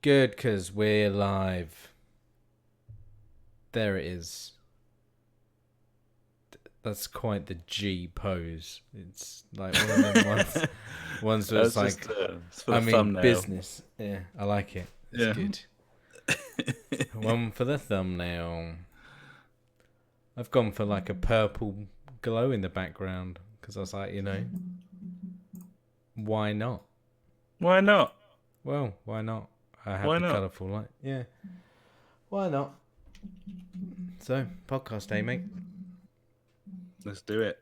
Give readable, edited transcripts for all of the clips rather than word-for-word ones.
Good, because we're live. There it is. That's quite the G pose. It's like one of them ones where it's like, it's for the I'm in thumbnail. business. Yeah, I like it. It's Yeah. good. One for the thumbnail. I've gone for like a purple glow in the background because I was like, why not? Why not? Well, why not? I have Why the not? colourful light. Yeah. Why not? So, podcast day, mate. Let's do it.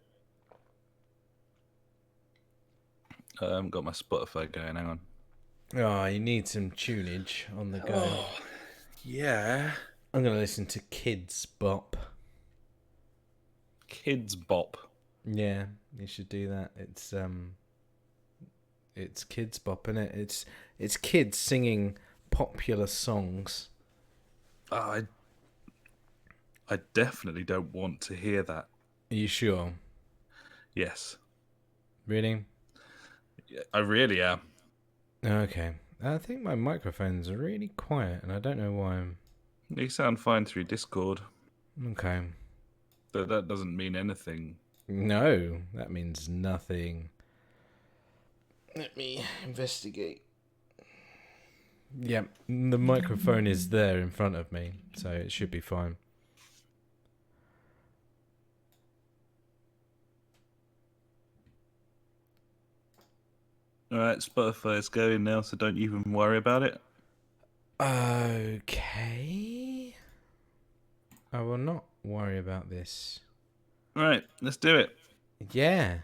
I haven't got my Spotify going. Hang on. Oh, you need some tunage on the go. Oh, yeah. I'm going to listen to Kids Bop. Kids Bop. Yeah, you should do that. It's Kids Bop, innit? It's kids singing popular songs. Oh, I definitely don't want to hear that. Are you sure? Yes. Really? Yeah, I really am. Okay. I think my microphone's really quiet, and I don't know why. You sound fine through Discord. Okay. But that doesn't mean anything. No, that means nothing. Let me investigate. Yeah, the microphone is there in front of me, so it should be fine. Alright, Spotify's going now, so don't even worry about it. Okay. I will not worry about this. Alright, let's do it. Yeah.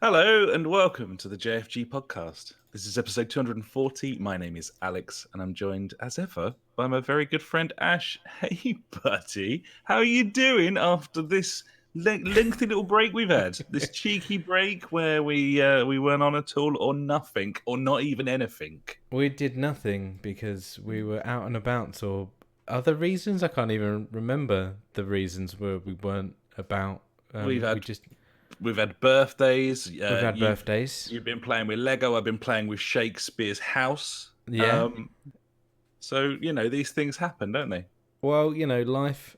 Hello and welcome to the JfG Podcast. This is episode 240. My name is Alex and I'm joined as ever by my very good friend Ash. Hey buddy, how are you doing after this lengthy little break we've had? This cheeky break where we weren't on at all or nothing or not even anything. We did nothing because we were out and about, or other reasons. I can't even remember the reasons where we weren't about. We've had birthdays. We've had birthdays. You've been playing with Lego. I've been playing with Shakespeare's house. Yeah. So, these things happen, don't they? Well, life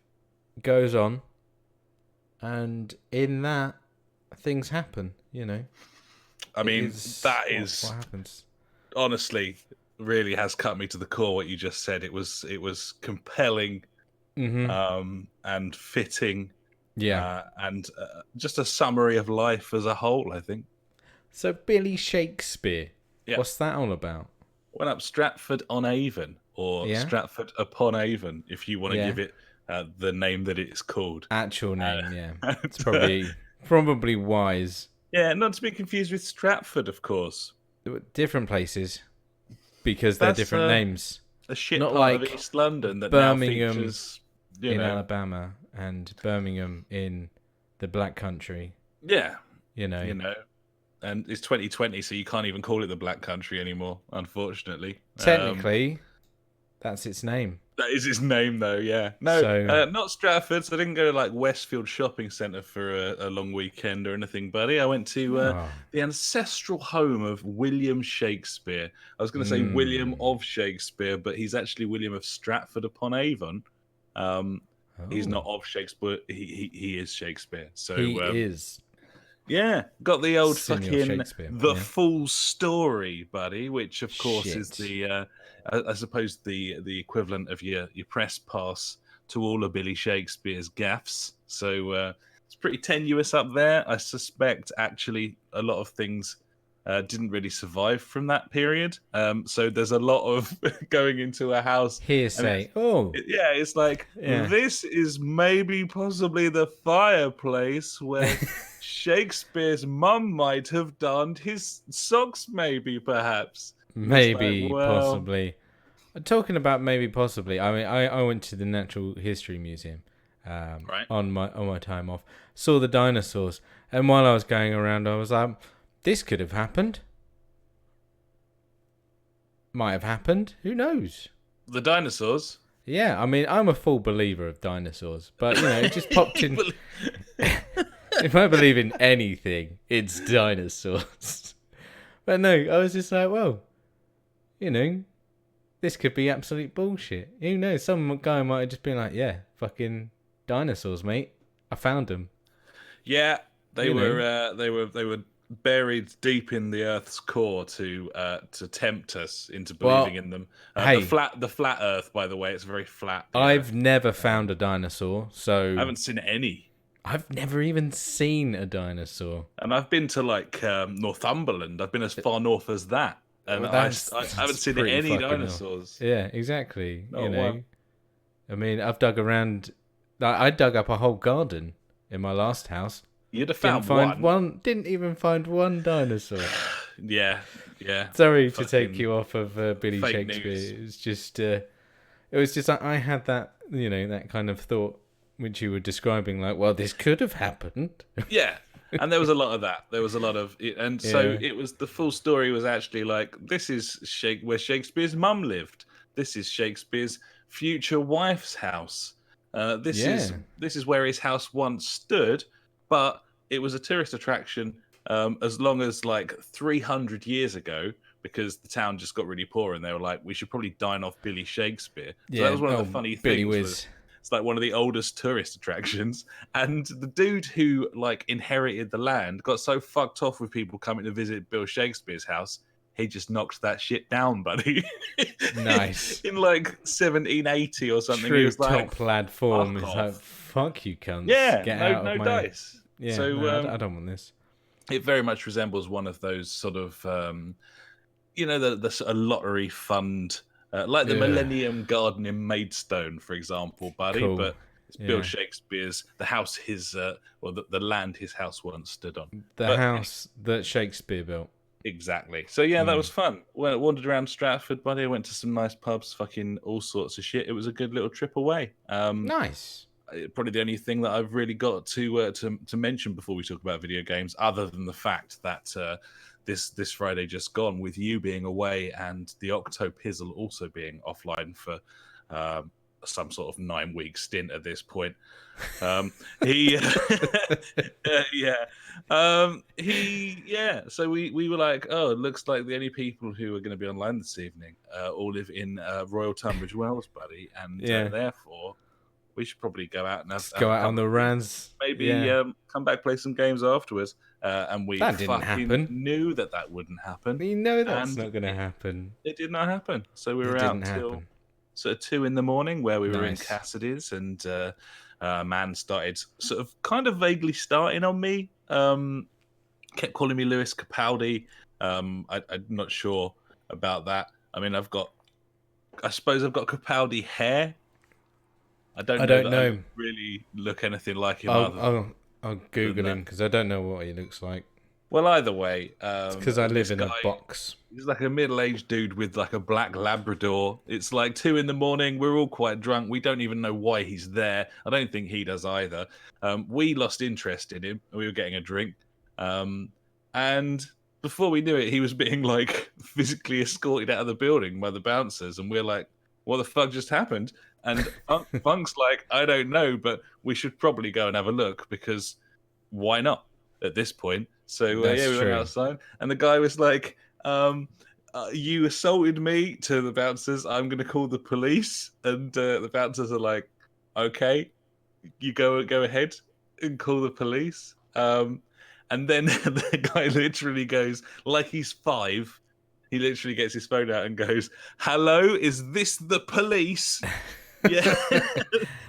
goes on. And in that, things happen, I mean, that is what happens. Honestly, really has cut me to the core what you just said. It was compelling and fitting. Yeah. And just a summary of life as a whole, I think. So Billy Shakespeare, What's that all about? Went up Stratford-on-Avon, or Stratford upon Avon, if you want to give it the name that it's called. Actual name, yeah. It's probably wise. Yeah, not to be confused with Stratford, of course. Different places, because they're different names. A shit not part like of East London that Birmingham now features, in Alabama and Birmingham in the Black Country. Yeah. And it's 2020, so you can't even call it the Black Country anymore, unfortunately. Technically, that's its name. That is its name, though, yeah. No, not Stratford, so I didn't go to, Westfield Shopping Centre for a long weekend or anything, buddy. I went to the ancestral home of William Shakespeare. I was going to say William of Shakespeare, but he's actually William of Stratford-upon-Avon. He's not of Shakespeare, he is Shakespeare. So he is. Yeah, got the old Senior fucking full story, buddy, which of course is the I suppose the equivalent of your press pass to all of Billy Shakespeare's gaffes. So it's pretty tenuous up there. I suspect actually a lot of things didn't really survive from that period. So there's a lot of going into a house. Hearsay. It's like, this is maybe possibly the fireplace where Shakespeare's mum might have donned his socks, maybe, perhaps. Maybe, possibly. Talking about maybe, possibly, I mean, I went to the Natural History Museum on my time off, saw the dinosaurs, and while I was going around, I was like, this could have happened. Might have happened. Who knows? The dinosaurs? Yeah, I mean, I'm a full believer of dinosaurs, but, it just popped in. If I believe in anything, it's dinosaurs. But no, I was just like, well, you know, this could be absolute bullshit. Who knows? Some guy might have just been like, yeah, fucking dinosaurs, mate. I found them. Yeah, they were buried deep in the Earth's core to tempt us into believing in them. Hey, the flat Earth, by the way, it's very flat. I've never found a dinosaur, so I haven't seen any. I've never even seen a dinosaur. And I've been to like Northumberland. I've been as far north as that, and I haven't seen any dinosaurs. Yeah, exactly. Not one. I mean, I've dug around. I dug up a whole garden in my last house. You'd have found one. Didn't even find one dinosaur. Yeah. Sorry to take you off of Billy Shakespeare. News. It was just like I had that, that kind of thought which you were describing, like, well, this could have happened. Yeah. And there was a lot of that. There was a lot of, and so it was, the full story was actually like, this is where Shakespeare's mum lived. This is Shakespeare's future wife's house. This is where his house once stood, but it was a tourist attraction as long as like 300 years ago, because the town just got really poor, and they were like, we should probably dine off Billy Shakespeare. So that was one of the funny things. It's like one of the oldest tourist attractions, and the dude who like inherited the land got so fucked off with people coming to visit Bill Shakespeare's house, he just knocked that shit down, buddy. Nice. In like 1780 or something. True, he was like, top lad form. It's like, fuck you, cunts. Yeah, get no, out no of my... dice. Yeah, so no, I don't want this. It very much resembles one of those sort of, the sort of lottery fund. Like the Millennium Garden in Maidstone, for example, buddy. Cool. But it's Bill Shakespeare's, the house the land his house once stood on. House that Shakespeare built. Exactly. So that was fun. When I wandered around Stratford, buddy, I went to some nice pubs, fucking all sorts of shit. It was a good little trip away. Nice. Probably the only thing that I've really got to mention before we talk about video games, other than the fact that this Friday just gone, with you being away and the Octopizzle also being offline for some sort of 9-week stint at this point. So we were like, oh, it looks like the only people who are going to be online this evening all live in Royal Tunbridge Wells, buddy, and therefore we should probably go out and go out on the runs. Maybe come back, play some games afterwards. And we fucking knew that wouldn't happen. We know that's not going to happen. It did not happen. So we were out till sort of 2 a.m, where we were in Cassidy's, and man started sort of kind of vaguely starting on me. Kept calling me Lewis Capaldi. I'm not sure about that. I mean, I suppose I've got Capaldi hair. I don't know. I really look anything like him. I'll Google him because I don't know what he looks like. Well, either way, because I live in a box. He's like a middle-aged dude with like a black Labrador. It's like 2 a.m. We're all quite drunk. We don't even know why he's there. I don't think he does either. We lost interest in him. We were getting a drink, and before we knew it, he was being like physically escorted out of the building by the bouncers, and we're like, "What the fuck just happened?" And Funk's like, I don't know, but we should probably go and have a look, because why not at this point? So we went outside, and the guy was like, you assaulted me, to the bouncers. I'm going to call the police. And the bouncers are like, okay, you go ahead and call the police. And then the guy literally goes, like he's 5. He literally gets his phone out and goes, hello, is this the police? Yeah.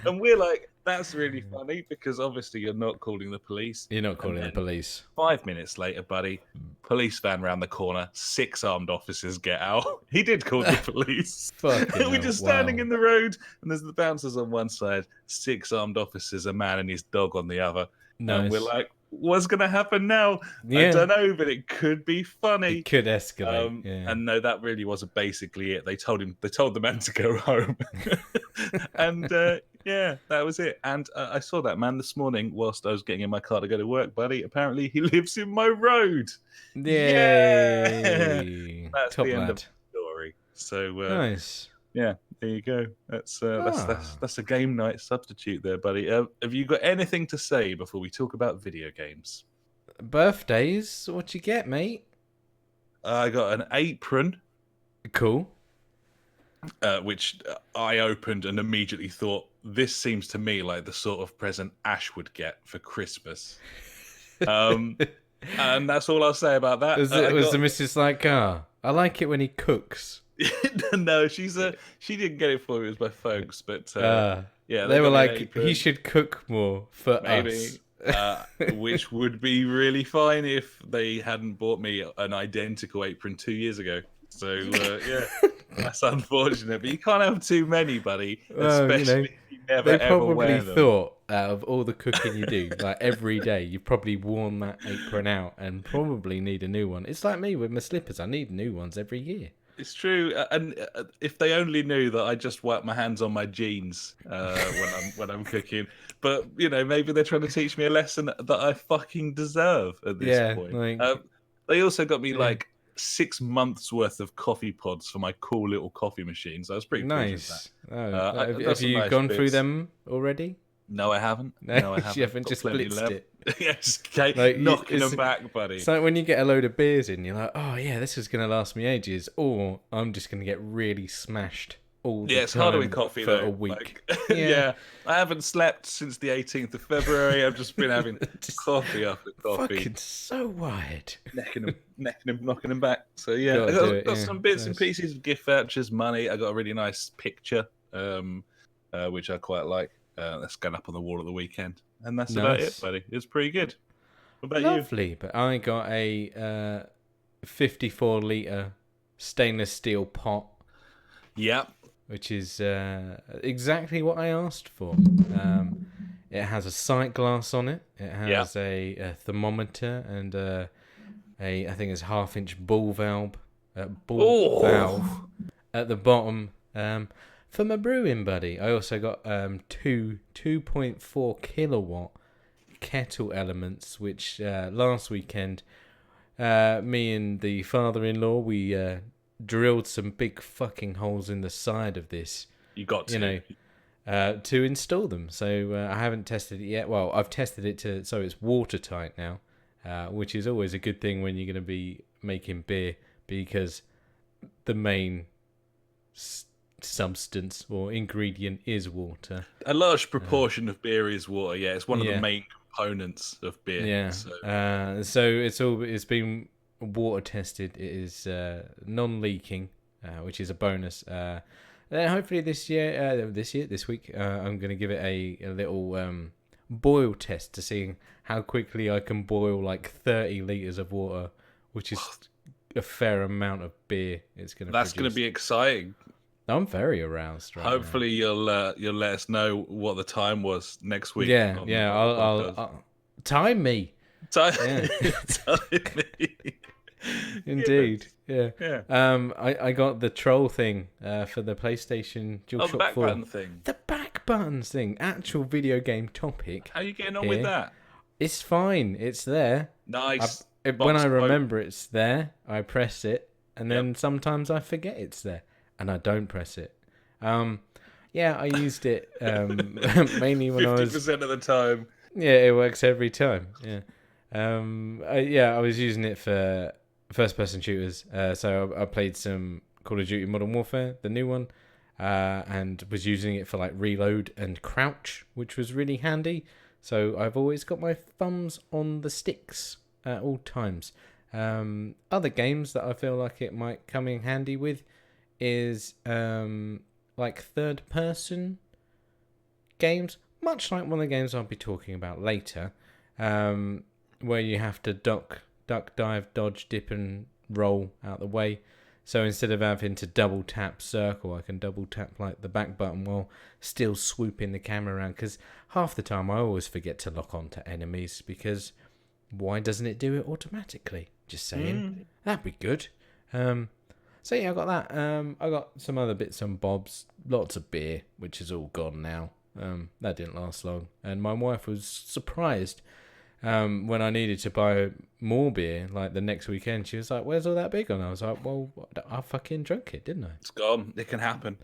And we're like, that's really funny, because obviously you're not calling the police. You're not calling the police. 5 minutes later, buddy, police van round the corner, 6 armed officers get out. He did call the police. We're just standing in the road, and there's the bouncers on one side, 6 armed officers, a man and his dog on the other. Nice. And we're like, what's going to happen now? I don't know, but it could be funny. It could escalate. And no, that really was basically it. They told the man to go home. And that was it. And I saw that man this morning whilst I was getting in my car to go to work, buddy. Apparently he lives in my road. Yay. Yeah. That's Top the lad. end of the story. So nice. Yeah, there you go. That's a game night substitute there, buddy. Have you got anything to say before we talk about video games? Birthdays? What you get, mate? I got an apron. Cool. Which I opened and immediately thought, this seems to me like the sort of present Ash would get for Christmas. And that's all I'll say about that. Was the missus like, I like it when he cooks? No, she didn't get it for me. It was my folks, but yeah, they were like, he should cook more for us. Which would be really fine if they hadn't bought me an identical apron 2 years ago. So yeah, that's unfortunate. But you can't have too many, buddy. Especially if you never ever wear them. They probably thought, out of all the cooking you do, like every day, you've probably worn that apron out and probably need a new one. It's like me with my slippers. I need new ones every year. It's true, and if they only knew that I just wipe my hands on my jeans when I'm cooking, but maybe they're trying to teach me a lesson that I fucking deserve at this point. Like, they also got me like 6 months worth of coffee pods for my cool little coffee machine, so I was pretty nice. Have you gone through them already? No, I haven't. No, I haven't. You haven't just blitzed it. Yes, okay. Like, knocking them back, buddy. It's like when you get a load of beers in, you're like, oh yeah, this is going to last me ages, or I'm just going to get really smashed all the time. Yeah, it's harder with coffee for though. A week. Like, yeah, I haven't slept since the 18th of February. I've just been having coffee after coffee. Fucking so wired. Necking them, knocking them back. So yeah, I got some bits and pieces of gift vouchers, money. I got a really nice picture, which I quite like. That's going up on the wall at the weekend. And that's about it, buddy. It's pretty good. What about you? Lovely. But I got a 54-litre stainless steel pot. Yep. Which is exactly what I asked for. It has a sight glass on it. It has a thermometer and I think it's 1/2-inch ball valve at the bottom. For my brewing, buddy. I also got 2.4 kilowatt kettle elements, which last weekend, me and the father-in-law, we drilled some big fucking holes in the side of this. You got to. To install them. So I haven't tested it yet. Well, I've tested it so it's watertight now, which is always a good thing when you're going to be making beer, because the main substance or ingredient is water. A large proportion of beer is water. Yeah, it's one of the main components of beer. Yeah. So it's been water tested. It is non-leaking, which is a bonus. Hopefully this week, I'm going to give it a little boil test to see how quickly I can boil like 30 litres of water, which is a fair amount of beer. That's going to be exciting. I'm very aroused right Hopefully now. You'll let us know what the time was next week. Yeah, I'll time me. Time me. Indeed. Yeah. I got the troll thing for the PlayStation DualShock 4. The back button thing. The back buttons thing. Actual video game topic. How are you getting on with that? It's fine. It's there. Nice. When I remember it's there, I press it, and then sometimes I forget it's there, and I don't press it. I used it mainly when 50% of the time. Yeah, it works every time. Yeah. I was using it for first-person shooters. So I played some Call of Duty Modern Warfare, the new one, and was using it for like reload and crouch, which was really handy. So I've always got my thumbs on the sticks at all times. Other games that I feel like it might come in handy with is like third-person games, much like one of the games I'll be talking about later, where you have to duck, dive, dodge, dip, and roll out the way. So instead of having to double tap circle, I can double tap like the back button while still swooping the camera around. Because half the time I always forget to lock onto enemies, because why doesn't it do it automatically? Just saying. That'd be good. So yeah, I got that. I got some other bits and bobs. Lots of beer, which is all gone now. That didn't last long. And my wife was surprised when I needed to buy more beer, like the next weekend. She was like, "Where's all that beer gone?" I was like, "Well, I fucking drank it, didn't I?" It's gone. It can happen.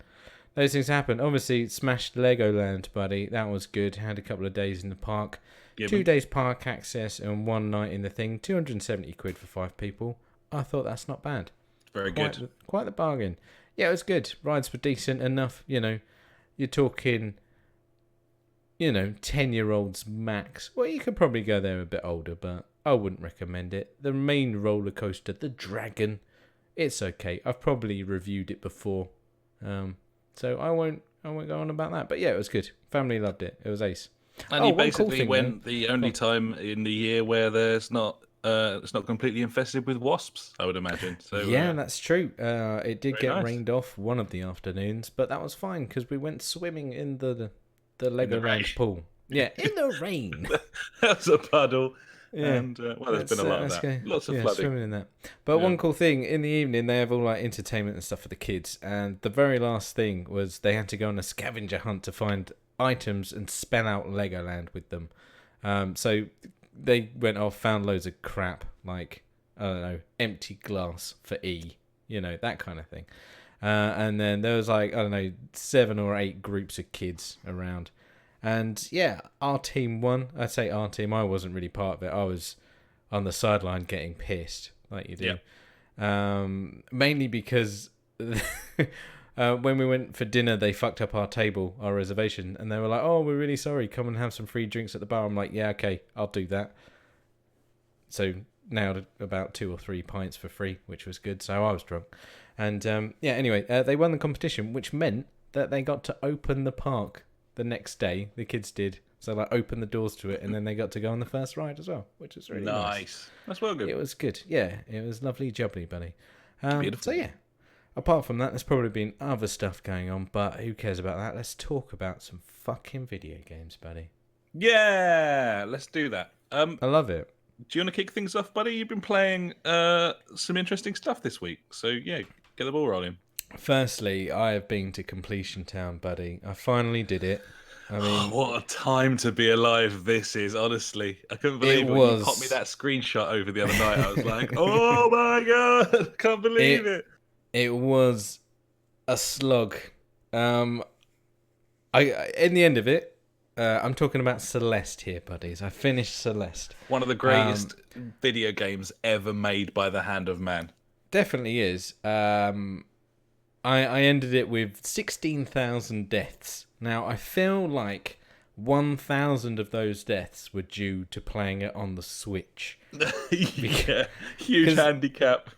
Those things happen. Obviously, smashed Legoland, buddy. That was good. Had a couple of days in the park. 2 days park access and 1 night in the thing. 270 quid for 5 people. I thought that's not bad. Very good. Quite the bargain. Yeah, it was good. Rides were decent enough. You're talking, 10-year-olds max. Well, you could probably go there a bit older, but I wouldn't recommend it. The main roller coaster, the Dragon, it's okay. I've probably reviewed it before, so I won't go on about that. But yeah, it was good. Family loved it. It was ace. And you basically went the only time in the year where it's not completely infested with wasps, I would imagine. So yeah, that's true. It did get rained off one of the afternoons, but that was fine because we went swimming in the Legoland pool. Yeah, in the rain. That was a puddle. Yeah. And there's been a lot of that. Lots of flooding. Swimming in that. But one cool thing, in the evening, they have all like entertainment and stuff for the kids. And the very last thing was they had to go on a scavenger hunt to find items and spell out Legoland with them. So they went off, found loads of crap, like, I don't know, empty glass for E, that kind of thing. And then there was like, I don't know, 7 or 8 groups of kids around. And yeah, our team won. I'd say our team. I wasn't really part of it. I was on the sideline getting pissed, like you do. Yep. Mainly because when we went for dinner, they fucked up our table, our reservation, and they were like, "Oh, we're really sorry. Come and have some free drinks at the bar." I'm like, "Yeah, okay, I'll do that." So now about 2 or 3 pints for free, which was good. So I was drunk, and anyway, they won the competition, which meant that they got to open the park the next day. The kids did. So like open the doors to it, and then they got to go on the first ride as well, which was really nice. That's well good. It was good. Yeah, it was lovely jubbly, buddy. Beautiful. So yeah, apart from that, there's probably been other stuff going on, but who cares about that? Let's talk about some fucking video games, buddy. Yeah, let's do that. I love it. Do you want to kick things off, buddy? You've been playing some interesting stuff this week, so yeah, get the ball rolling. Firstly, I have been to Completion Town, buddy. I finally did it. I mean, what a time to be alive this is, honestly. I couldn't believe it when you popped me that screenshot over the other night. I was like, oh my God, I can't believe it. It was a slog. In the end of it, I'm talking about Celeste here, buddies. I finished Celeste. One of the greatest video games ever made by the hand of man. Definitely is. I ended it with 16,000 deaths. Now, I feel like 1,000 of those deaths were due to playing it on the Switch. Yeah, huge handicap.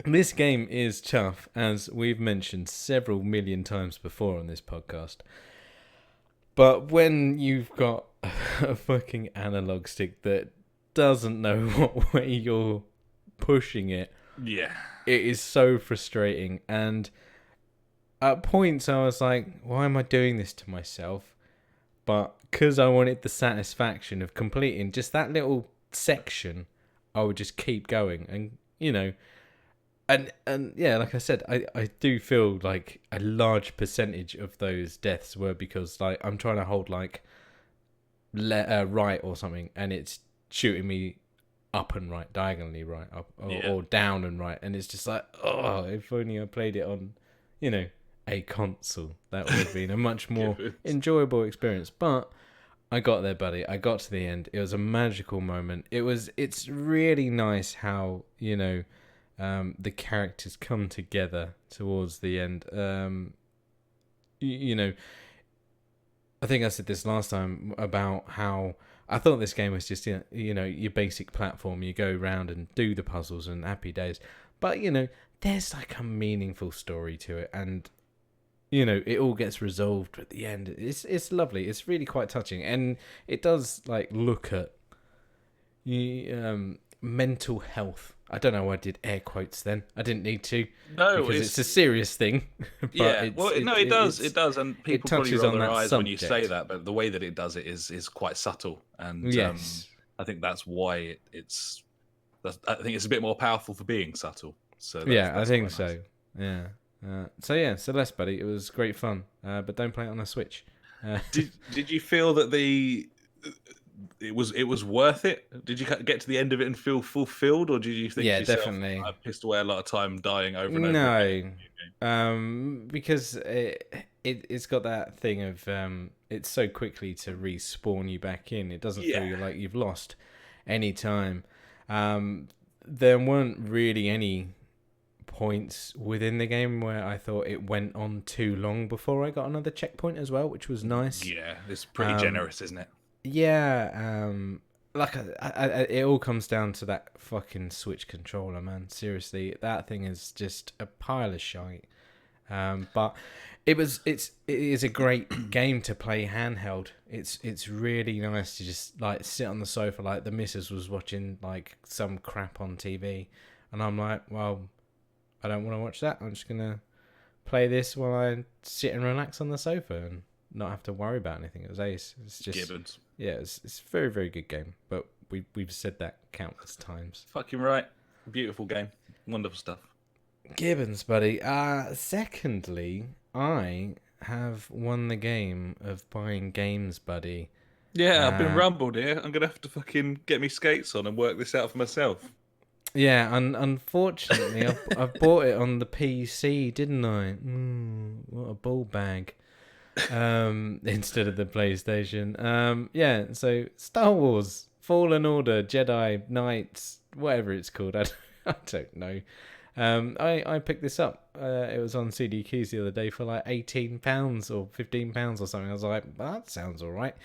This game is tough, as we've mentioned several million times before on this podcast. But when you've got a fucking analog stick that doesn't know what way you're pushing it, yeah, it is so frustrating. And at points I was like, why am I doing this to myself? But because I wanted the satisfaction of completing just that little section, I would just keep going. And and yeah, like I said, I do feel like a large percentage of those deaths were because like I'm trying to hold like right or something, and it's shooting me up and right, diagonally right, up or down and right, and it's just like, oh, if only I played it on, a console, that would have been a much more enjoyable experience. But I got there, buddy. I got to the end. It was a magical moment. It's really nice how the characters come together towards the end. I think I said this last time about how I thought this game was just your basic platform. You go around and do the puzzles and happy days, but there's like a meaningful story to it, and it all gets resolved at the end. It's lovely. It's really quite touching, and it does like look at mental health. I don't know why I did air quotes then. I didn't need to. No, because it's a serious thing. But it does, and people probably roll their eyes when you say that, but the way that it does it is quite subtle, and yes. I think that's why I think it's a bit more powerful for being subtle. So I think so. Nice. Yeah. Celeste, buddy, it was great fun, but don't play it on a Switch. Did you feel that it was worth it? Did you get to the end of it and feel fulfilled, or did you think definitely I pissed away a lot of time dying over and over? No, because it's got that thing of it's so quickly to respawn you back in. It doesn't feel like you've lost any time. There weren't really any points within the game where I thought it went on too long before I got another checkpoint as well, which was nice. Yeah, it's pretty generous, isn't it? Yeah, it all comes down to that fucking Switch controller, man. Seriously, that thing is just a pile of shite. But it is a great game to play handheld. It's really nice to just like sit on the sofa. Like the missus was watching like some crap on TV, and I'm like, well, I don't want to watch that. I'm just gonna play this while I sit and relax on the sofa and not have to worry about anything. It was ace. It's just Gibbons. Yeah, it's a very, very good game. But we've said that countless times. Fucking right. Beautiful game. Wonderful stuff. Gibbons, buddy. Secondly, I have won the game of buying games, buddy. Yeah, I've been rumbled here. I'm gonna have to fucking get me skates on and work this out for myself. Yeah, unfortunately, I bought it on the PC, didn't I? What a ball bag. Instead of the PlayStation. Yeah, so Star Wars, Fallen Order, Jedi Knights, whatever it's called. I don't know. I picked this up. It was on CD Keys the other day for like £18 or £15 or something. I was like, that sounds all right.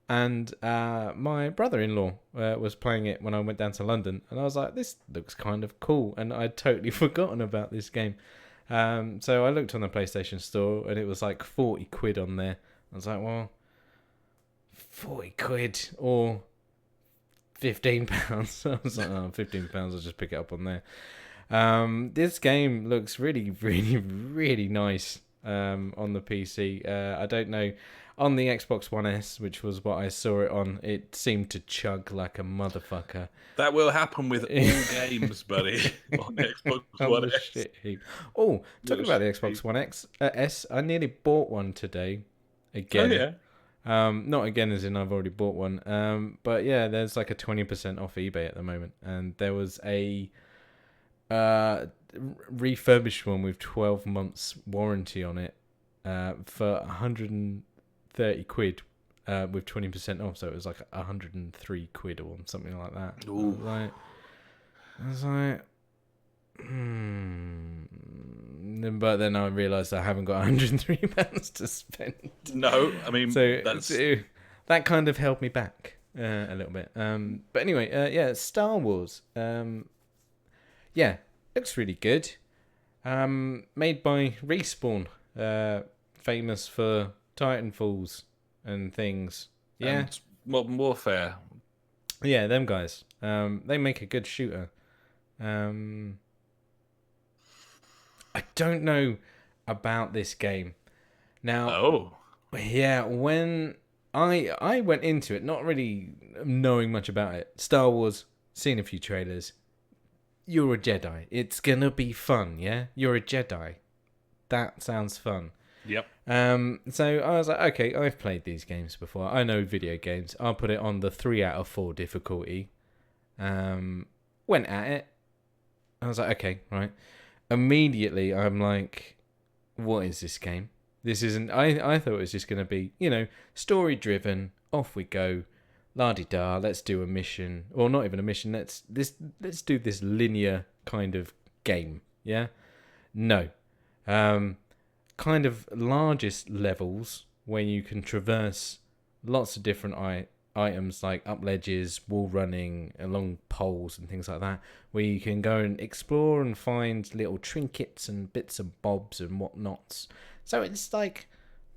And my brother-in-law was playing it when I went down to London, and I was like, this looks kind of cool, and I'd totally forgotten about this game. So I looked on the PlayStation Store, and it was like 40 quid on there. I was like, well, 40 quid or £15. I was like, oh, £15, I'll just pick it up on there. This game looks really, really, really nice on the PC. I don't know. On the Xbox One S, which was what I saw it on, it seemed to chug like a motherfucker. That will happen with all games, buddy. On Xbox One S. Shit heap. Oh, talking about the Xbox One S, I nearly bought one today. Again. Oh, yeah. Not again as in I've already bought one. But yeah, there's like a 20% off eBay at the moment. And there was a refurbished one with 12 months warranty on it for 130 quid with 20% off, so it was like 103 quid or something like that. Ooh. I was like, But then I realised I haven't got £103 to spend. No, I mean, so that kind of held me back a little bit. But anyway, yeah, Star Wars. Yeah, looks really good. Made by Respawn, famous for Titanfalls and things. Yeah. And Modern Warfare. Yeah, them guys. They make a good shooter. I don't know about this game. Now, yeah, when I went into it not really knowing much about it. Star Wars, seen a few trailers. You're a Jedi. It's gonna be fun, yeah? You're a Jedi. That sounds fun. Yep. So I was like, okay, I've played these games before. I know video games. I'll put it on the 3 out of 4 difficulty. Went at it. I was like, okay, right. Immediately, I'm like, what is this game? This isn't... I thought it was just going to be, story-driven. Off we go. La-di-da, let's do a mission. Or not even a mission. Let's do this linear kind of game. Yeah? No. Kind of largest levels where you can traverse lots of different items like up ledges, wall running, along poles and things like that, where you can go and explore and find little trinkets and bits and bobs and whatnots. So it's like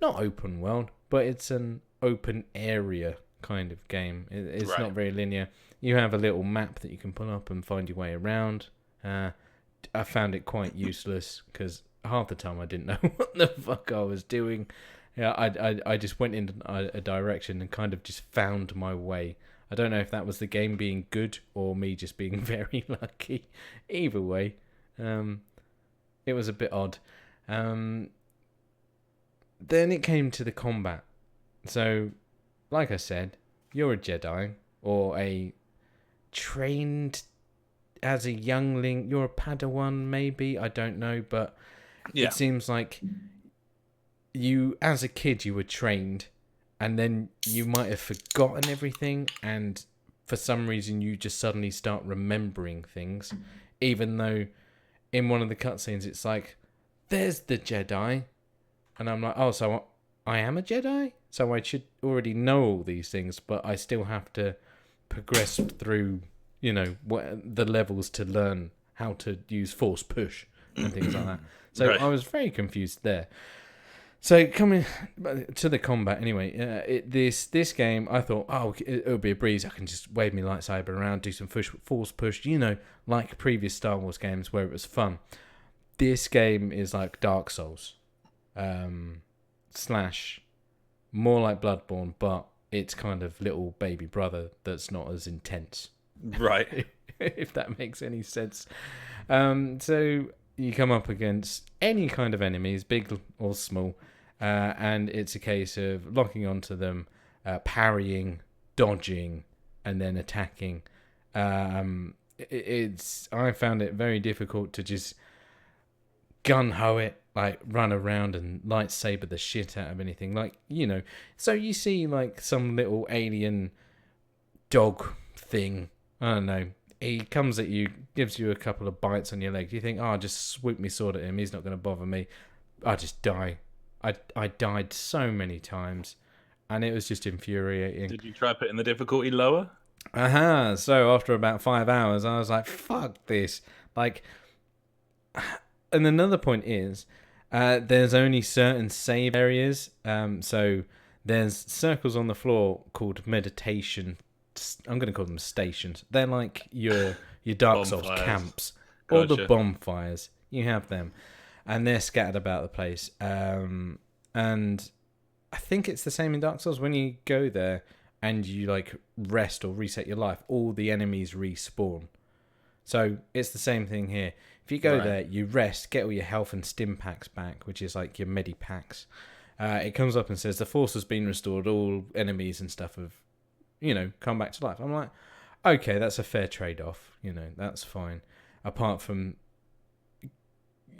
not open world, but it's an open area kind of game. It's not very linear. You have a little map that you can pull up and find your way around. I found it quite useless because half the time I didn't know what the fuck I was doing. Yeah, I just went in a direction and kind of just found my way. I don't know if that was the game being good or me just being very lucky. Either way, it was a bit odd. Then it came to the combat. So, like I said, you're a Jedi or a trained as a youngling. You're a Padawan, maybe. I don't know, but it seems like you, as a kid, you were trained, and then you might have forgotten everything, and for some reason you just suddenly start remembering things, even though in one of the cutscenes, it's like, there's the Jedi. And I'm like, oh, so I am a Jedi? So I should already know all these things, but I still have to progress through, the levels to learn how to use force push and things like that. So right. I was very confused there. So coming to the combat anyway, this game, I thought, it'll be a breeze. I can just wave my lightsaber around, do some force push, like previous Star Wars games where it was fun. This game is like Dark Souls, / more like Bloodborne, but it's kind of little baby brother that's not as intense. Right. If that makes any sense. So you come up against any kind of enemies, big or small, and it's a case of locking onto them, parrying, dodging, and then attacking. I found it very difficult to just gun-ho it, like run around and lightsaber the shit out of anything. Like, so you see like some little alien dog thing, I don't know, he comes at you, gives you a couple of bites on your leg. You think, just swoop me sword at him, he's not going to bother me. I just die. I died so many times, and it was just infuriating. Did you try putting the difficulty lower? So after about 5 hours, I was like, fuck this. Like, and another point is, there's only certain save areas. So there's circles on the floor called meditation. I'm going to call them stations. They're like your Dark Souls camps. Gotcha. All the bonfires. You have them. And they're scattered about the place. And I think it's the same in Dark Souls. When you go there and you like rest or reset your life, all the enemies respawn. So it's the same thing here. If you go there, you rest, get all your health and stim packs back, which is like your medi packs. It comes up and says the force has been restored. All enemies and stuff have, come back to life. I'm like, okay, that's a fair trade-off. That's fine. Apart from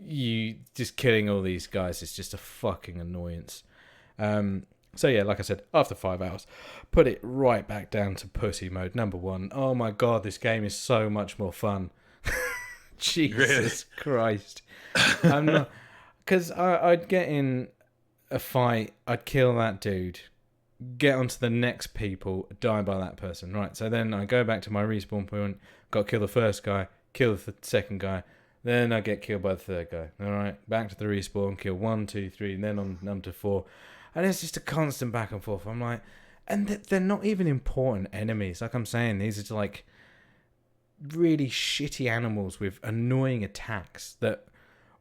you just killing all these guys, it's just a fucking annoyance. So yeah, like I said, after 5 hours, put it right back down to pussy mode. Number 1. Oh my god, this game is so much more fun. Jesus Christ. I'm not, because I'd get in a fight, I'd kill that dude, get onto the next people, die by that person. Right, so then I go back to my respawn point, got to kill the first guy, kill the second guy, then I get killed by the third guy. Alright, back to the respawn, kill 1, 2, 3, and then on number 4. And it's just a constant back and forth. I'm like, and they're not even important enemies. Like I'm saying, these are like really shitty animals with annoying attacks that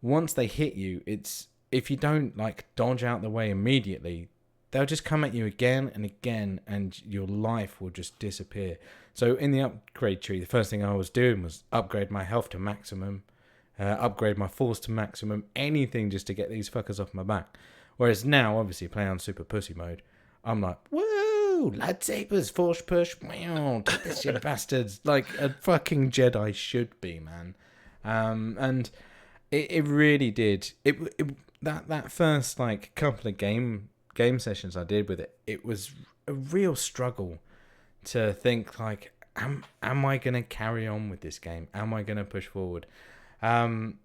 once they hit you, it's, if you don't like dodge out the way immediately, they'll just come at you again and again, and your life will just disappear. So in the upgrade tree, the first thing I was doing was upgrade my health to maximum, upgrade my force to maximum, anything just to get these fuckers off my back. Whereas now, obviously, playing on super pussy mode, I'm like, woo, lightsabers, force push, wow, take this, you bastards. Like a fucking Jedi should be, man. And it really did. That first like couple of game sessions I did with it, it was a real struggle to think like, am I gonna carry on with this game? Am I gonna push forward? And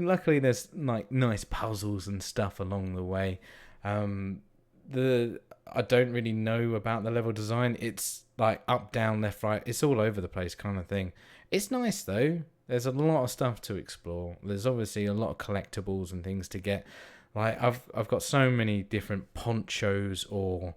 luckily there's like nice puzzles and stuff along the way. I don't really know about the level design. It's like up, down, left, right. It's all over the place kind of thing. It's nice though. There's a lot of stuff to explore. There's obviously a lot of collectibles and things to get. Like I've got so many different ponchos or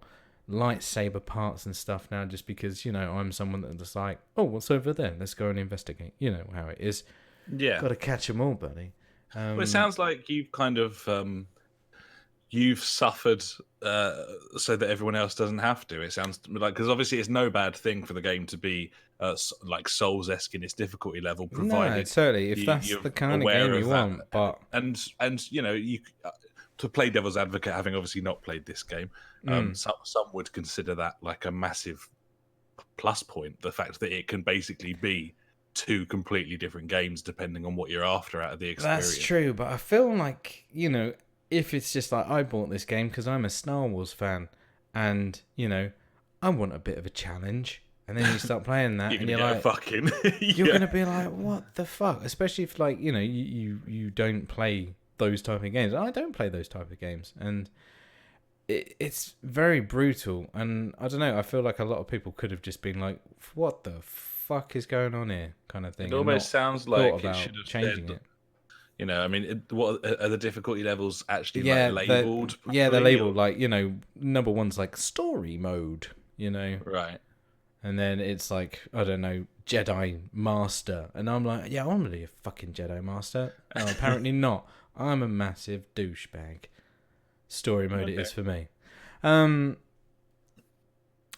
lightsaber parts and stuff now, just because I'm someone that's just like, oh, what's over there? Let's go and investigate. You know how it is. Yeah, got to catch them all, buddy. Well, it sounds like you've kind of you've suffered so that everyone else doesn't have to. It sounds like, because obviously it's no bad thing for the game to be like Souls-esque in its difficulty level, provided no, totally. If that's the kind of game you want, but and you to play devil's advocate, having obviously not played this game, some would consider that like a massive plus point. The fact that it can basically be 2 completely different games depending on what you're after out of the experience. That's true, but I feel like, if it's just like, I bought this game because I'm a Star Wars fan and, I want a bit of a challenge. And then you start playing that, and you're like, fucking. You're gonna be like, what the fuck? Especially if, like, you know, you don't play those type of games. I don't play those type of games, and it's very brutal. And I don't know. I feel like a lot of people could have just been like, what the fuck is going on here, kind of thing. It almost sounds like it should have changing it. You know, I mean, what are the difficulty levels actually labeled? They're labeled like, you know, number one's like story mode, you know, right. And then it's like, I don't know, Jedi Master. And I'm like, yeah, I want to be a fucking Jedi Master. No, apparently not. I'm a massive douchebag. Story mode it is for me.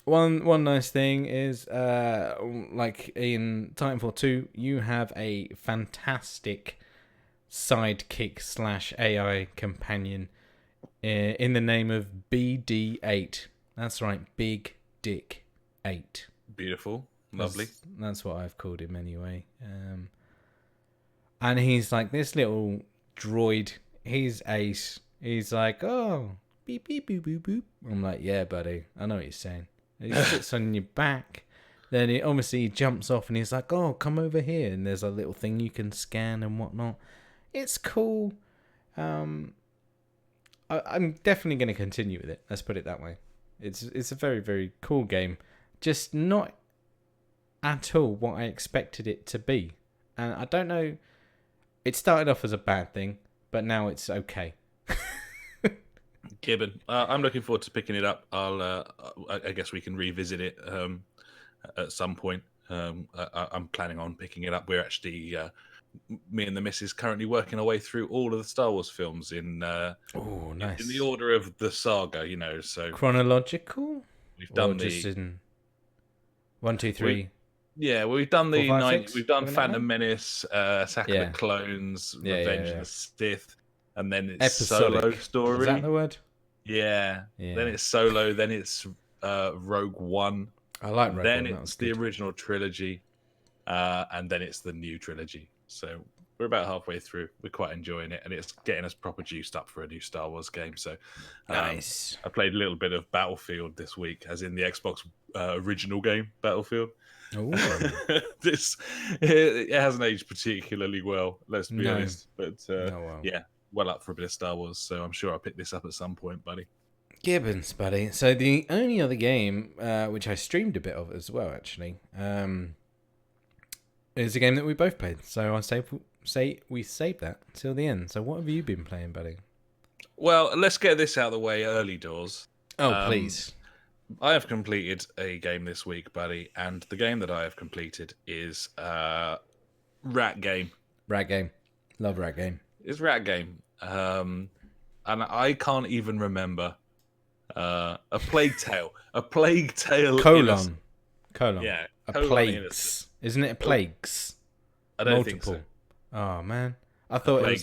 One nice thing is, like in Titanfall 2, you have a fantastic sidekick / AI companion in the name of BD8. That's right, Big Dick 8. Beautiful. Lovely. That's what I've called him anyway. And he's like this little droid. He's ace. He's like, oh, beep, beep, boop, boop, boop. I'm like, yeah, buddy. I know what you're saying. He sits on your back. Then he jumps off and he's like, oh, come over here. And there's a little thing you can scan and whatnot. It's cool. I'm definitely going to continue with it. Let's put it that way. It's a very, very cool game. Just not at all what I expected it to be. And I don't know. It started off as a bad thing, but now it's okay. Gibbon, I'm looking forward to picking it up. I guess we can revisit it at some point. I'm planning on picking it up. We're actually, me and the missus, currently working our way through all of the Star Wars films in nice. In the order of the saga, you know. So chronological. We've done just in 1, 2, 3. We've done the 4, 5, 6? We've done Phantom Menace, Attack of the Clones, Revenge of the Sith, and then it's Episodic. Solo story. Is that the word? Yeah. Then it's Solo. Then it's Rogue One. I like Rogue One. Then it's the original trilogy, and then it's the new trilogy. So we're about halfway through. We're quite enjoying it, and it's getting us proper juiced up for a new Star Wars game. So nice. I played a little bit of Battlefield this week, as in the Xbox original game, Battlefield. It hasn't aged particularly well, let's be honest. But yeah, well up for a bit of Star Wars, so I'm sure I'll pick this up at some point, buddy. Gibbons, buddy. So the only other game, which I streamed a bit of as well, actually, is a game that we both played. So I say we saved that till the end. So what have you been playing, buddy? Well, let's get this out of the way early doors. Oh, please. I have completed a game this week, buddy, and the game that I have completed is Rat Game. Rat Game. Love Rat Game. It's Rat Game. And I can't even remember a Plague Tale. A Plague Tale. Colon. Yeah. A Plagues. Isn't it a Plagues? I don't think so. Oh, man. I thought it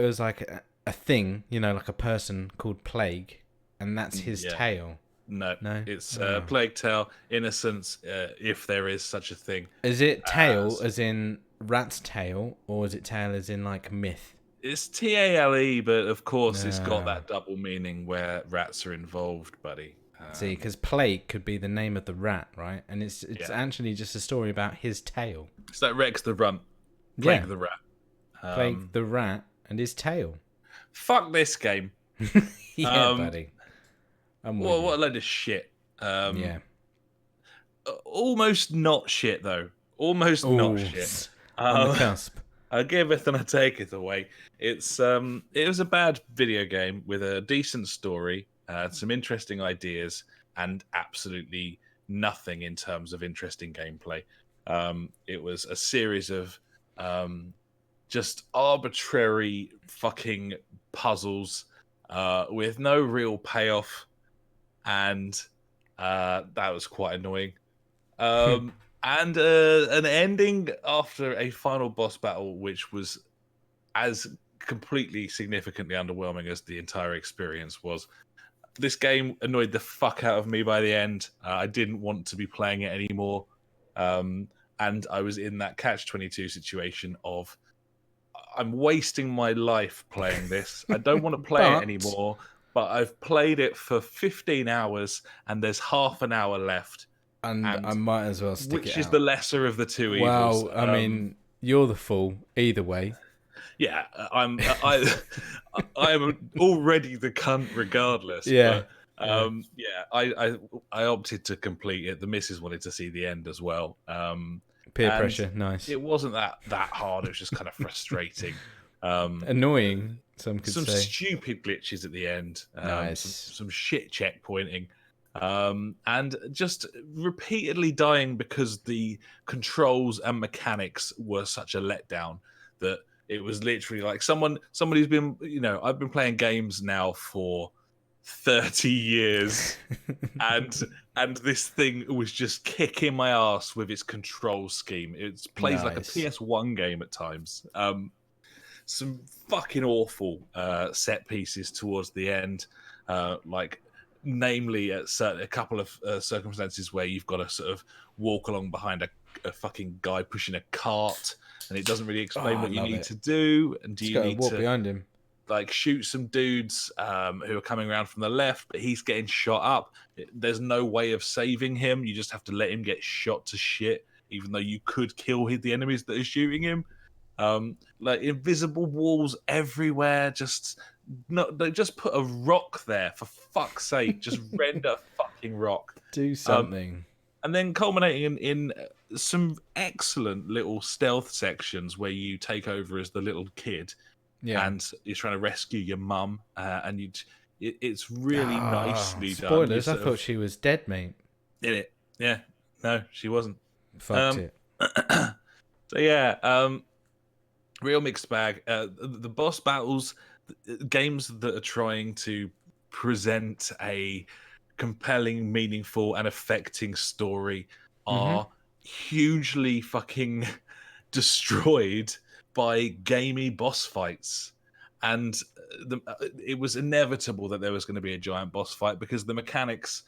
was like a thing, you know, like a person called Plague. And that's his tale. No. It's Plague Tale, Innocence, if there is such a thing. Is it tale as in rat's tail, or is it tale as in like myth? It's Tale, but of course it's got that double meaning where rats are involved, buddy. See, because Plague could be the name of the rat, right? And it's actually just a story about his tail. It's like Rex the Runt, Plague the Rat. Plague the Rat and his tail. Fuck this game. Buddy. What a load of shit. Almost not shit, though. Almost not shit. On the cusp. I giveth and I taketh away. It was a bad video game with a decent story, some interesting ideas, and absolutely nothing in terms of interesting gameplay. It was a series of just arbitrary fucking puzzles with no real payoff. And that was quite annoying. And an ending after a final boss battle, which was as completely significantly underwhelming as the entire experience was. This game annoyed the fuck out of me by the end. I didn't want to be playing it anymore. And I was in that catch-22 situation of, I'm wasting my life playing this. I don't want to play it anymore. But I've played it for 15 hours and there's half an hour left. and I might as well stick it out. Which is the lesser of the two evils? Well, I mean, you're the fool either way. Yeah, I'm already the cunt regardless. Yeah. But, I opted to complete it. The missus wanted to see the end as well. Peer pressure, nice. It wasn't that hard. It was just kind of frustrating. Annoying, some could say. Some stupid glitches at the end. Nice. Some shit checkpointing. And just repeatedly dying because the controls and mechanics were such a letdown that it was literally like someone who's been, I've been playing games now for 30 years and this thing was just kicking my ass with its control scheme. It plays like a PS1 game at times. Some fucking awful set pieces towards the end, namely at a couple of circumstances where you've got to sort of walk along behind a fucking guy pushing a cart, and it doesn't really explain what you need to do. And do you need to walk behind him, like shoot some dudes who are coming around from the left, but he's getting shot up. There's no way of saving him. You just have to let him get shot to shit, even though you could kill the enemies that are shooting him. Like invisible walls everywhere. Just put a rock there, for fuck's sake. Just render fucking rock. Do something. And then culminating in some excellent little stealth sections where you take over as the little kid, and you're trying to rescue your mum, and it's really nicely done. Spoilers! I thought she was dead, mate. Did it? Yeah. No, she wasn't. Fucked it. So yeah, real mixed bag. The boss battles, games that are trying to present a compelling, meaningful, and affecting story are hugely fucking destroyed by gamey boss fights. And it was inevitable that there was going to be a giant boss fight because the mechanics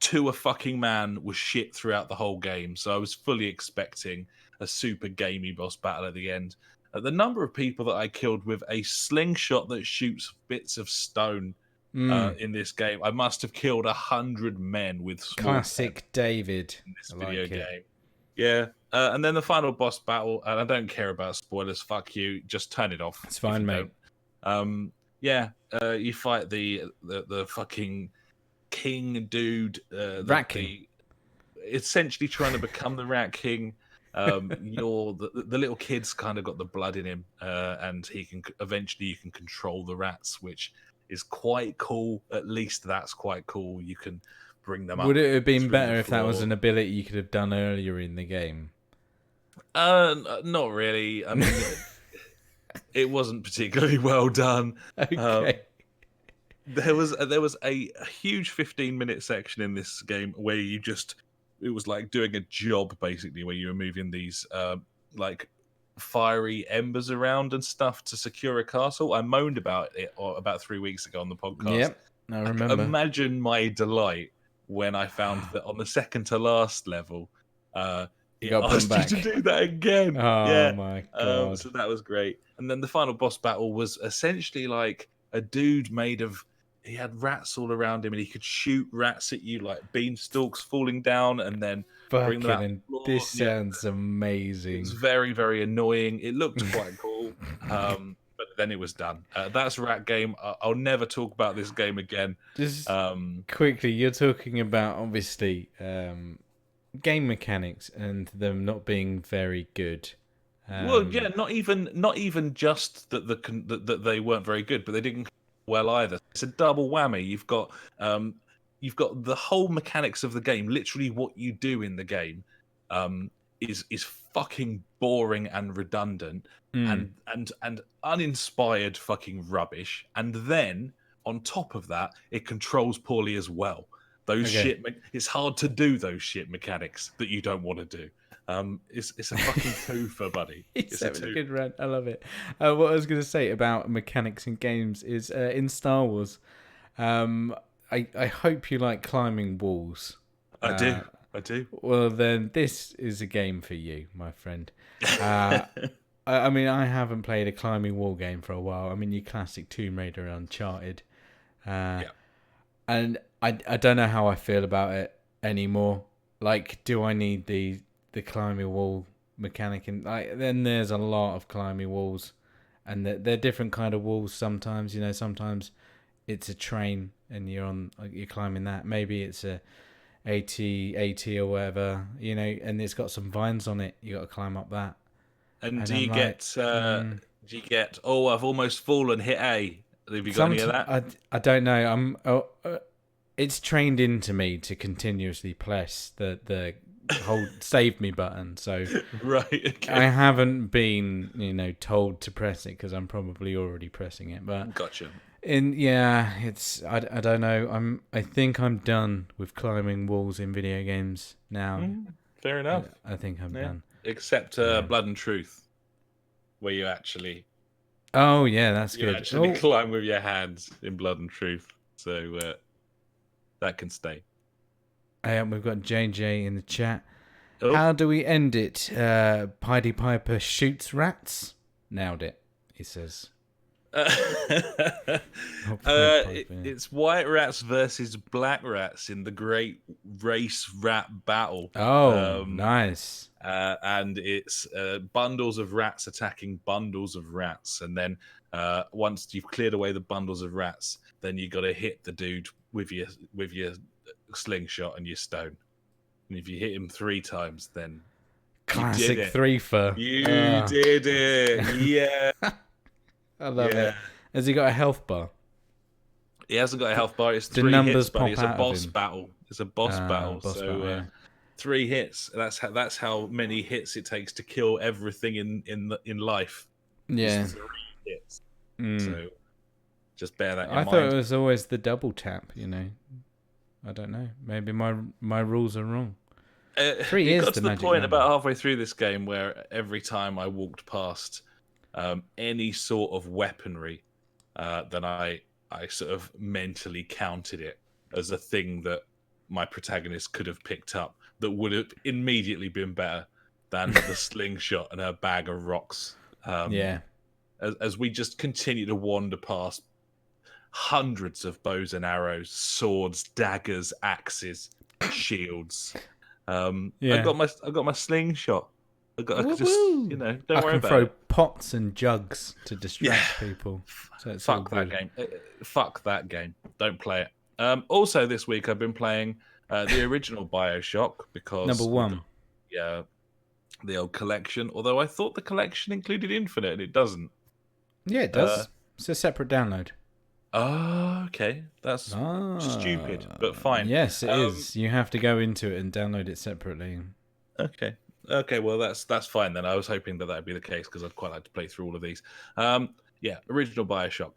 to a fucking man was shit throughout the whole game. So I was fully expecting a super gamey boss battle at the end. The number of people that I killed with a slingshot that shoots bits of stone in this game, I must have killed 100 men with classic David in this video game. Yeah, and then the final boss battle, and I don't care about spoilers. Fuck you, just turn it off. It's fine, mate. You fight the fucking king dude, Rat King. Essentially trying to become the Rat King. You're the little kid's kind of got the blood in him, and he can eventually you can control the rats, which is quite cool. At least that's quite cool. You can bring them up. Would it have been better if that was an ability you could have done earlier in the game? Not really. I mean, it wasn't particularly well done. Okay. There was a huge 15-minute section in this game where it was like doing a job basically, where you were moving these like fiery embers around and stuff to secure a castle. I moaned about it about 3 weeks ago on the podcast. Yep, I remember. Imagine my delight when I found that on the second to last level, it asked you to do that again. Oh my god! So that was great. And then the final boss battle was essentially like a dude he had rats all around him, and he could shoot rats at you like beanstalks falling down, and then bring them out. This sounds amazing. It's very, very annoying. It looked quite cool, but then it was done. That's Rat Game. I'll never talk about this game again. Just quickly, you're talking about obviously game mechanics and them not being very good. Well, yeah, not even just that that they weren't very good, but they didn't well either. It's a double whammy. You've got the whole mechanics of the game. Literally, what you do in the game is fucking boring and redundant and uninspired fucking rubbish. And then on top of that, it controls poorly as well. It's hard to do those shit mechanics that you don't want to do. It's a fucking twofer, buddy. It's a good rant. I love it. What I was going to say about mechanics in games is in Star Wars. I hope you like climbing walls. I do. Well, then this is a game for you, my friend. I mean, I haven't played a climbing wall game for a while. I mean, your classic Tomb Raider, Uncharted. And I don't know how I feel about it anymore. like, do I need the climbing wall mechanic? And then there's a lot of climbing walls, and they're different kind of walls. Sometimes, sometimes it's a train and you're climbing that. Maybe it's a AT or whatever, and it's got some vines on it. You got to climb up that. And do you get? Oh, I've almost fallen. Hit A. Have you got any of that? I don't know. It's trained into me to continuously press the hold save me button. So right, okay. I haven't been told to press it because I'm probably already pressing it. But gotcha. It's I don't know. I think I'm done with climbing walls in video games now. Fair enough. I think I'm done. Except Blood and Truth, where you actually. Oh yeah, that's good. Actually climb with your hands in Blood and Truth, so that can stay. We've got JJ in the chat. Oh. How do we end it? Piedy Piper shoots rats. Nailed it. He says. It's white rats versus black rats in the great race rat battle. Oh, nice. And it's bundles of rats attacking bundles of rats, and then once you've cleared away the bundles of rats, then you got to hit the dude with your slingshot and your stone. And if you hit him 3 times, then classic 3-fer. You did it. Yeah. I love it. Has he got a health bar? He hasn't got a health bar. It's 3 hits, buddy. It's a boss battle. It's a boss battle. So 3 hits. That's how many hits it takes to kill everything in life. Yeah. It's 3 hits. So just bear that in mind. I thought it was always the double tap. I don't know. Maybe my rules are wrong. 3 it is got to the point number. About halfway through this game where every time I walked past any sort of weaponry, then I sort of mentally counted it as a thing that my protagonist could have picked up that would have immediately been better than the slingshot and her bag of rocks. As we just continue to wander past hundreds of bows and arrows, swords, daggers, axes, shields. I got my slingshot. I just, don't worry about it. Throw pots and jugs to distract people. So fuck that game. Fuck that game. Don't play it. Also, this week I've been playing the original BioShock because number 1. The old collection. Although I thought the collection included Infinite, and it doesn't. Yeah, it does. It's a separate download. Oh, okay. That's stupid, but fine. Yes, it is. You have to go into it and download it separately. Okay, well that's fine then. I was hoping that would be the case because I'd quite like to play through all of these. Original BioShock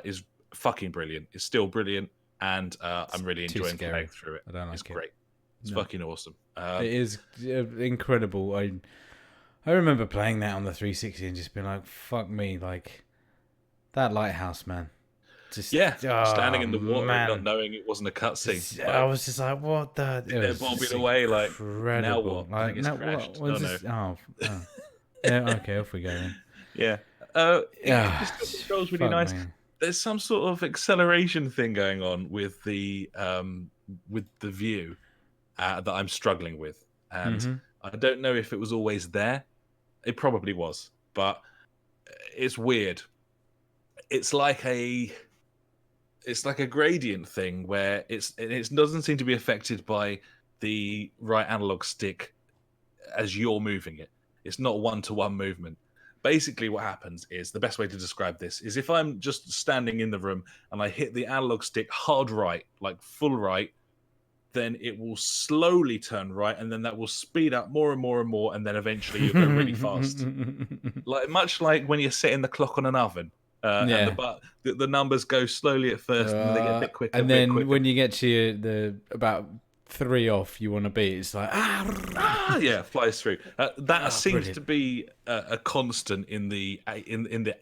is fucking brilliant. It's still brilliant, and I'm really enjoying playing through it. It's great. It's fucking awesome. It is incredible. I remember playing that on the 360 and just being like, "Fuck me!" Like that lighthouse, man. Standing in the water and not knowing it wasn't a cutscene. I was just like, what the? They're bobbing away like, incredible. Now what? Like, now what? What's this? Oh. Yeah, okay, off we go then. Yeah. It feels really nice. Me. There's some sort of acceleration thing going on with the view that I'm struggling with. And I don't know if it was always there. It probably was. But it's weird. It's like a gradient thing where it doesn't seem to be affected by the right analog stick as you're moving it. It's not 1-to-1 movement. Basically what happens is, the best way to describe this is, if I'm just standing in the room and I hit the analog stick hard right, like full right, then it will slowly turn right, and then that will speed up more and more and more, and then eventually you'll go really fast. Much like when you're setting the clock on an oven. And the numbers go slowly at first, and then they get a bit quicker. And then when you get to the about 3 off you want to be, it's like flies through. That seems to be a constant in the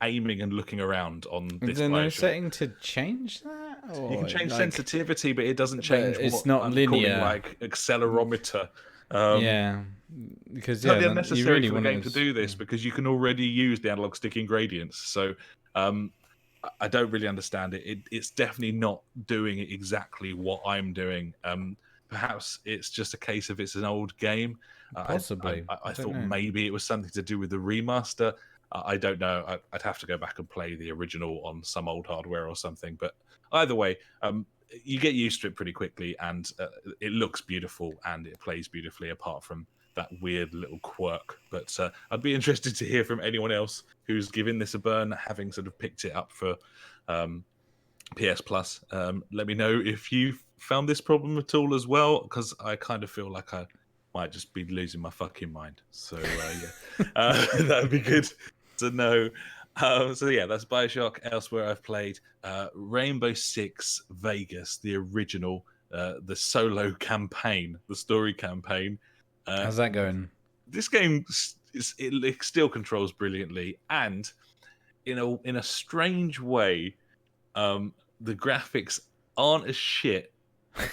aiming and looking around on this. Is there no setting to change that? Or you can change sensitivity, but it doesn't change. It's not linear, like accelerometer. Because totally unnecessary for the game to do this, because you can already use the analog stick ingredients. So I don't really understand it. It's definitely not doing exactly what I'm doing. perhaps it's just a case of it's an old game. Possibly. I thought maybe it was something to do with the remaster. I don't know. I'd have to go back and play the original on some old hardware or something. But either way, you get used to it pretty quickly, and it looks beautiful and it plays beautifully, apart from that weird little quirk. But I'd be interested to hear from anyone else who's given this a burn, having sort of picked it up for PS Plus. Let me know if you found this problem at all as well, because I kind of feel like I might just be losing my fucking mind. So that would be good to know. So yeah, that's BioShock. Elsewhere I've played Rainbow Six Vegas, the original, the solo campaign, the story campaign. How's that going? This game it still controls brilliantly, and in a strange way, the graphics aren't as shit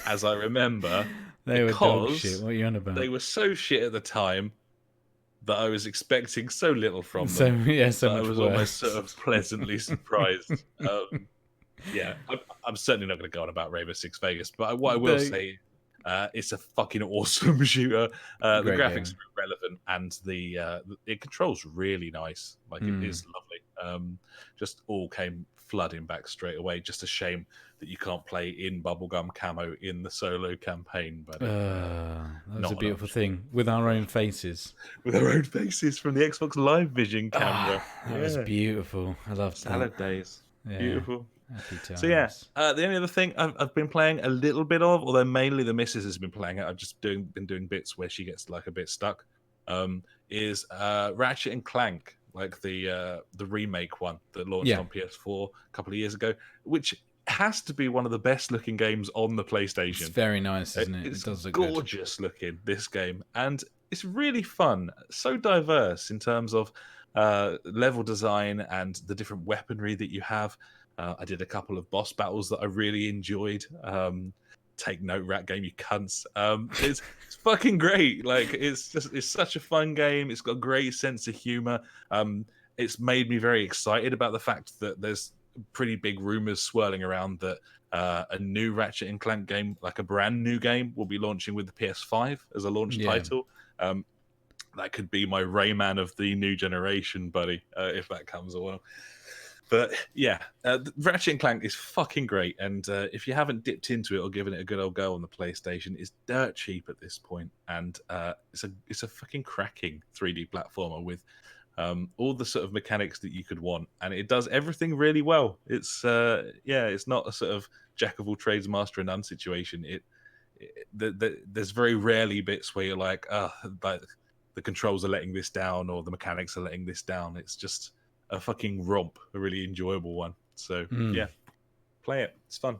as I remember. They were dog shit. What are you on about? They were so shit at the time that I was expecting so little from them. So much I was worse. almost sort of pleasantly surprised. I'm certainly not going to go on about Rainbow Six Vegas, but what I will say, it's a fucking awesome shooter. The graphics are relevant, and it controls really nice. Like it is lovely. Just all came flooding back straight away. Just a shame that you can't play in bubblegum camo in the solo campaign. But that was a beautiful thing with our own faces. With our own faces from the Xbox Live Vision camera. That was beautiful. I loved Salad days. Yeah. Beautiful. Happy times. So yeah, the only other thing I've been playing a little bit of, although mainly the missus has been playing it, I've just been doing bits where she gets like a bit stuck, is Ratchet and Clank, like the remake one that launched on PS4 a couple of years ago, which has to be one of the best looking games on the PlayStation. It's very nice, isn't it? It does look gorgeous looking, this game, and it's really fun. So diverse in terms of level design and the different weaponry that you have. I did a couple of boss battles that I really enjoyed. Take note, Rat Game, you cunts. It's fucking great. Like it's such a fun game. It's got a great sense of humor. It's made me very excited about the fact that there's pretty big rumors swirling around that a new Ratchet and Clank game, like a brand new game, will be launching with the PS5 as a launch title. That could be my Rayman of the new generation, buddy, if that comes along. But yeah, Ratchet and Clank is fucking great, and if you haven't dipped into it or given it a good old go on the PlayStation, it's dirt cheap at this point, and it's a fucking cracking 3D platformer with all the sort of mechanics that you could want, and it does everything really well. It's it's not a sort of jack of all trades, master of none situation. There's very rarely bits where you're like, like the controls are letting this down or the mechanics are letting this down. It's just a fucking romp, a really enjoyable one. So yeah, play it. It's fun.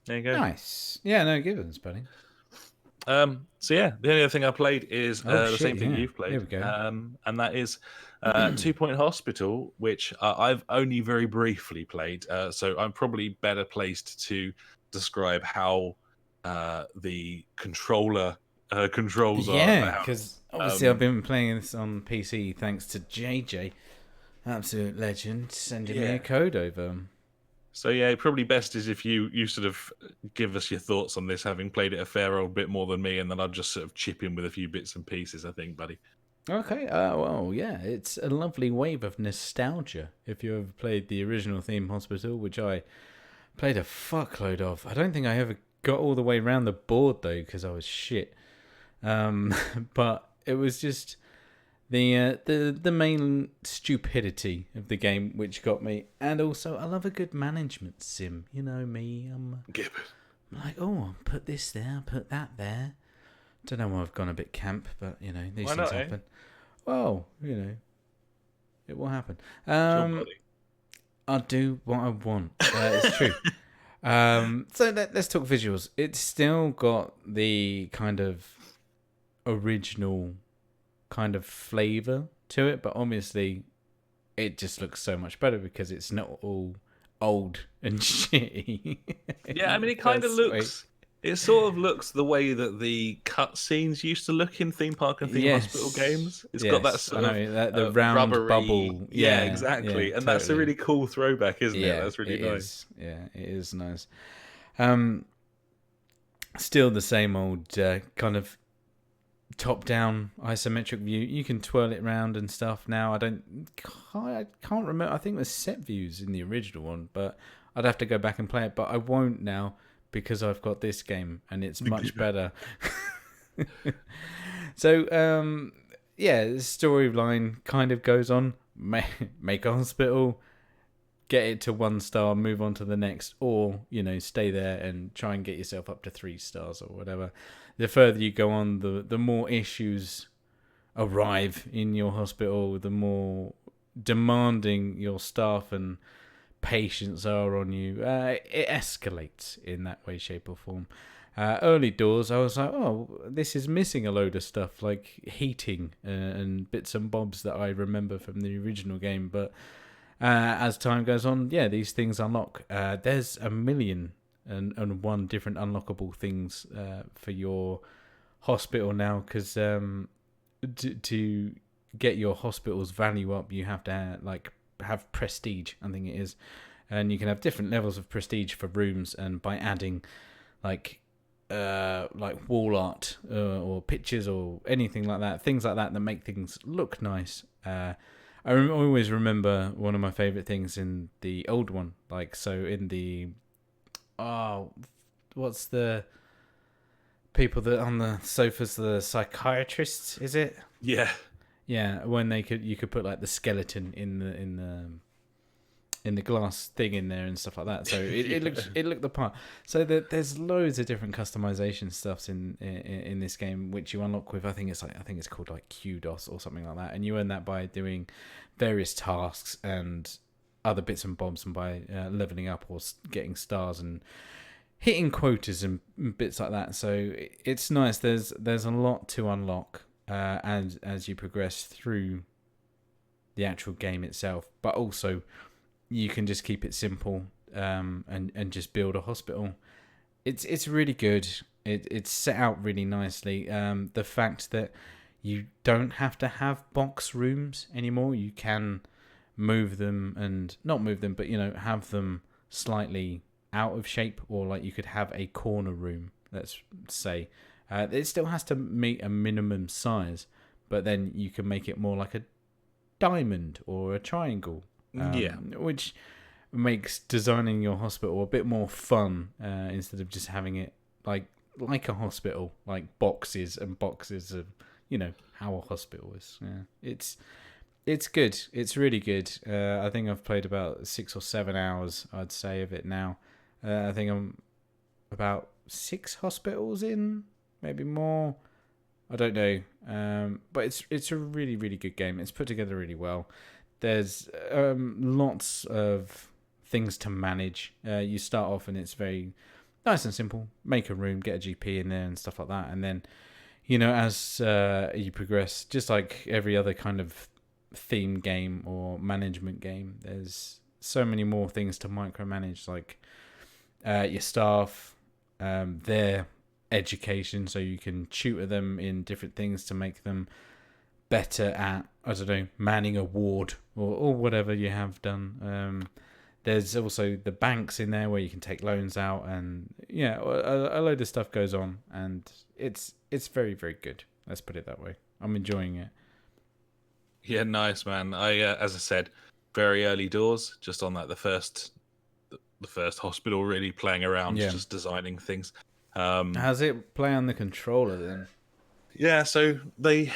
There you go. Nice. Yeah, no, give us, buddy. So yeah, the only other thing I played is the same thing you've played. Here we go. And that is 2 Point Hospital, which I've only very briefly played. So I'm probably better placed to describe how the controller controls are. Yeah, because obviously I've been playing this on PC thanks to JJ, absolute legend, sending me a code over. So yeah, probably best is if you sort of give us your thoughts on this, having played it a fair old bit more than me, and then I'll just sort of chip in with a few bits and pieces, I think, buddy. Okay, well, yeah, it's a lovely wave of nostalgia if you ever played the original Theme Hospital, which I played a fuckload of. I don't think I ever got all the way around the board, though, because I was shit. But it was just the main stupidity of the game which got me, and also I love a good management sim. You know me, I'm like, oh, put this there, put that there. Don't know why I've gone a bit camp, but you know these things happen. Well, you know, it will happen. I'll do what I want. It's true. So let's talk visuals. It's still got the kind of original kind of flavor to it, but obviously it just looks so much better because it's not all old and shitty. Yeah, I mean, it kind of looks... It sort of looks the way that the cutscenes used to look in Theme Park and Theme Hospital games. It's got that sort of the round rubbery bubble. Yeah, exactly. And totally. That's a really cool throwback, isn't it? That's really nice. Yeah, it is nice. Still the same old kind of top-down isometric view. You can twirl it around and stuff now. I can't remember. I think it was set views in the original one, but I'd have to go back and play it. But I won't now because I've got this game and it's much better. So, yeah, the storyline kind of goes on. Make a hospital, get it to 1 star, move on to the next, or, stay there and try and get yourself up to 3 stars or whatever. The further you go on, the more issues arrive in your hospital, the more demanding your staff and patients are on you. It escalates in that way, shape, or form. Early doors, I was like, oh, this is missing a load of stuff, like heating and bits and bobs that I remember from the original game. But as time goes on, yeah, these things unlock. There's 1,000,001 different unlockable things for your hospital now, because to get your hospital's value up, you have to have prestige, I think it is. And you can have different levels of prestige for rooms, and by adding like wall art or pictures or anything like that, things like that make things look nice. I always remember one of my favourite things in the old one, in the what's the people that on the sofas, the psychiatrists, is it? Yeah, when you could put like the skeleton in the glass thing in there and stuff like that. So it looked the part. So there's loads of different customization stuffs in this game, which you unlock with I think it's called like QDOS or something like that, and you earn that by doing various tasks and other bits and bobs, and by leveling up or getting stars and hitting quotas and bits like that. So it's nice. There's a lot to unlock as you progress through the actual game itself, but also you can just keep it simple and just build a hospital. It's really good. It's set out really nicely. The fact that you don't have to have box rooms anymore. You can move them, and not move them, but have them slightly out of shape, or like you could have a corner room, let's say. It still has to meet a minimum size, but then you can make it more like a diamond or a triangle. Which makes designing your hospital a bit more fun, instead of just having it like a hospital, like boxes and boxes of how a hospital is. Yeah, it's good. It's really good. I think I've played about 6 or 7 hours, I'd say, of it now. I think I'm about 6 hospitals in, maybe more. I don't know. But it's a really, really good game. It's put together really well. There's lots of things to manage. You start off and it's very nice and simple. Make a room, get a GP in there and stuff like that. And then, as you progress, just like every other kind of theme game or management game, there's so many more things to micromanage, like your staff, their education, so you can tutor them in different things to make them better at, I don't know, manning a ward or whatever you have done. There's also the banks in there where you can take loans out, and a load of stuff goes on, and it's very, very good. Let's put it that way. I'm enjoying it. Yeah, nice, man. I as I said, very early doors, just on like the first hospital, really playing around, just designing things. How's it play on the controller then? Yeah, so they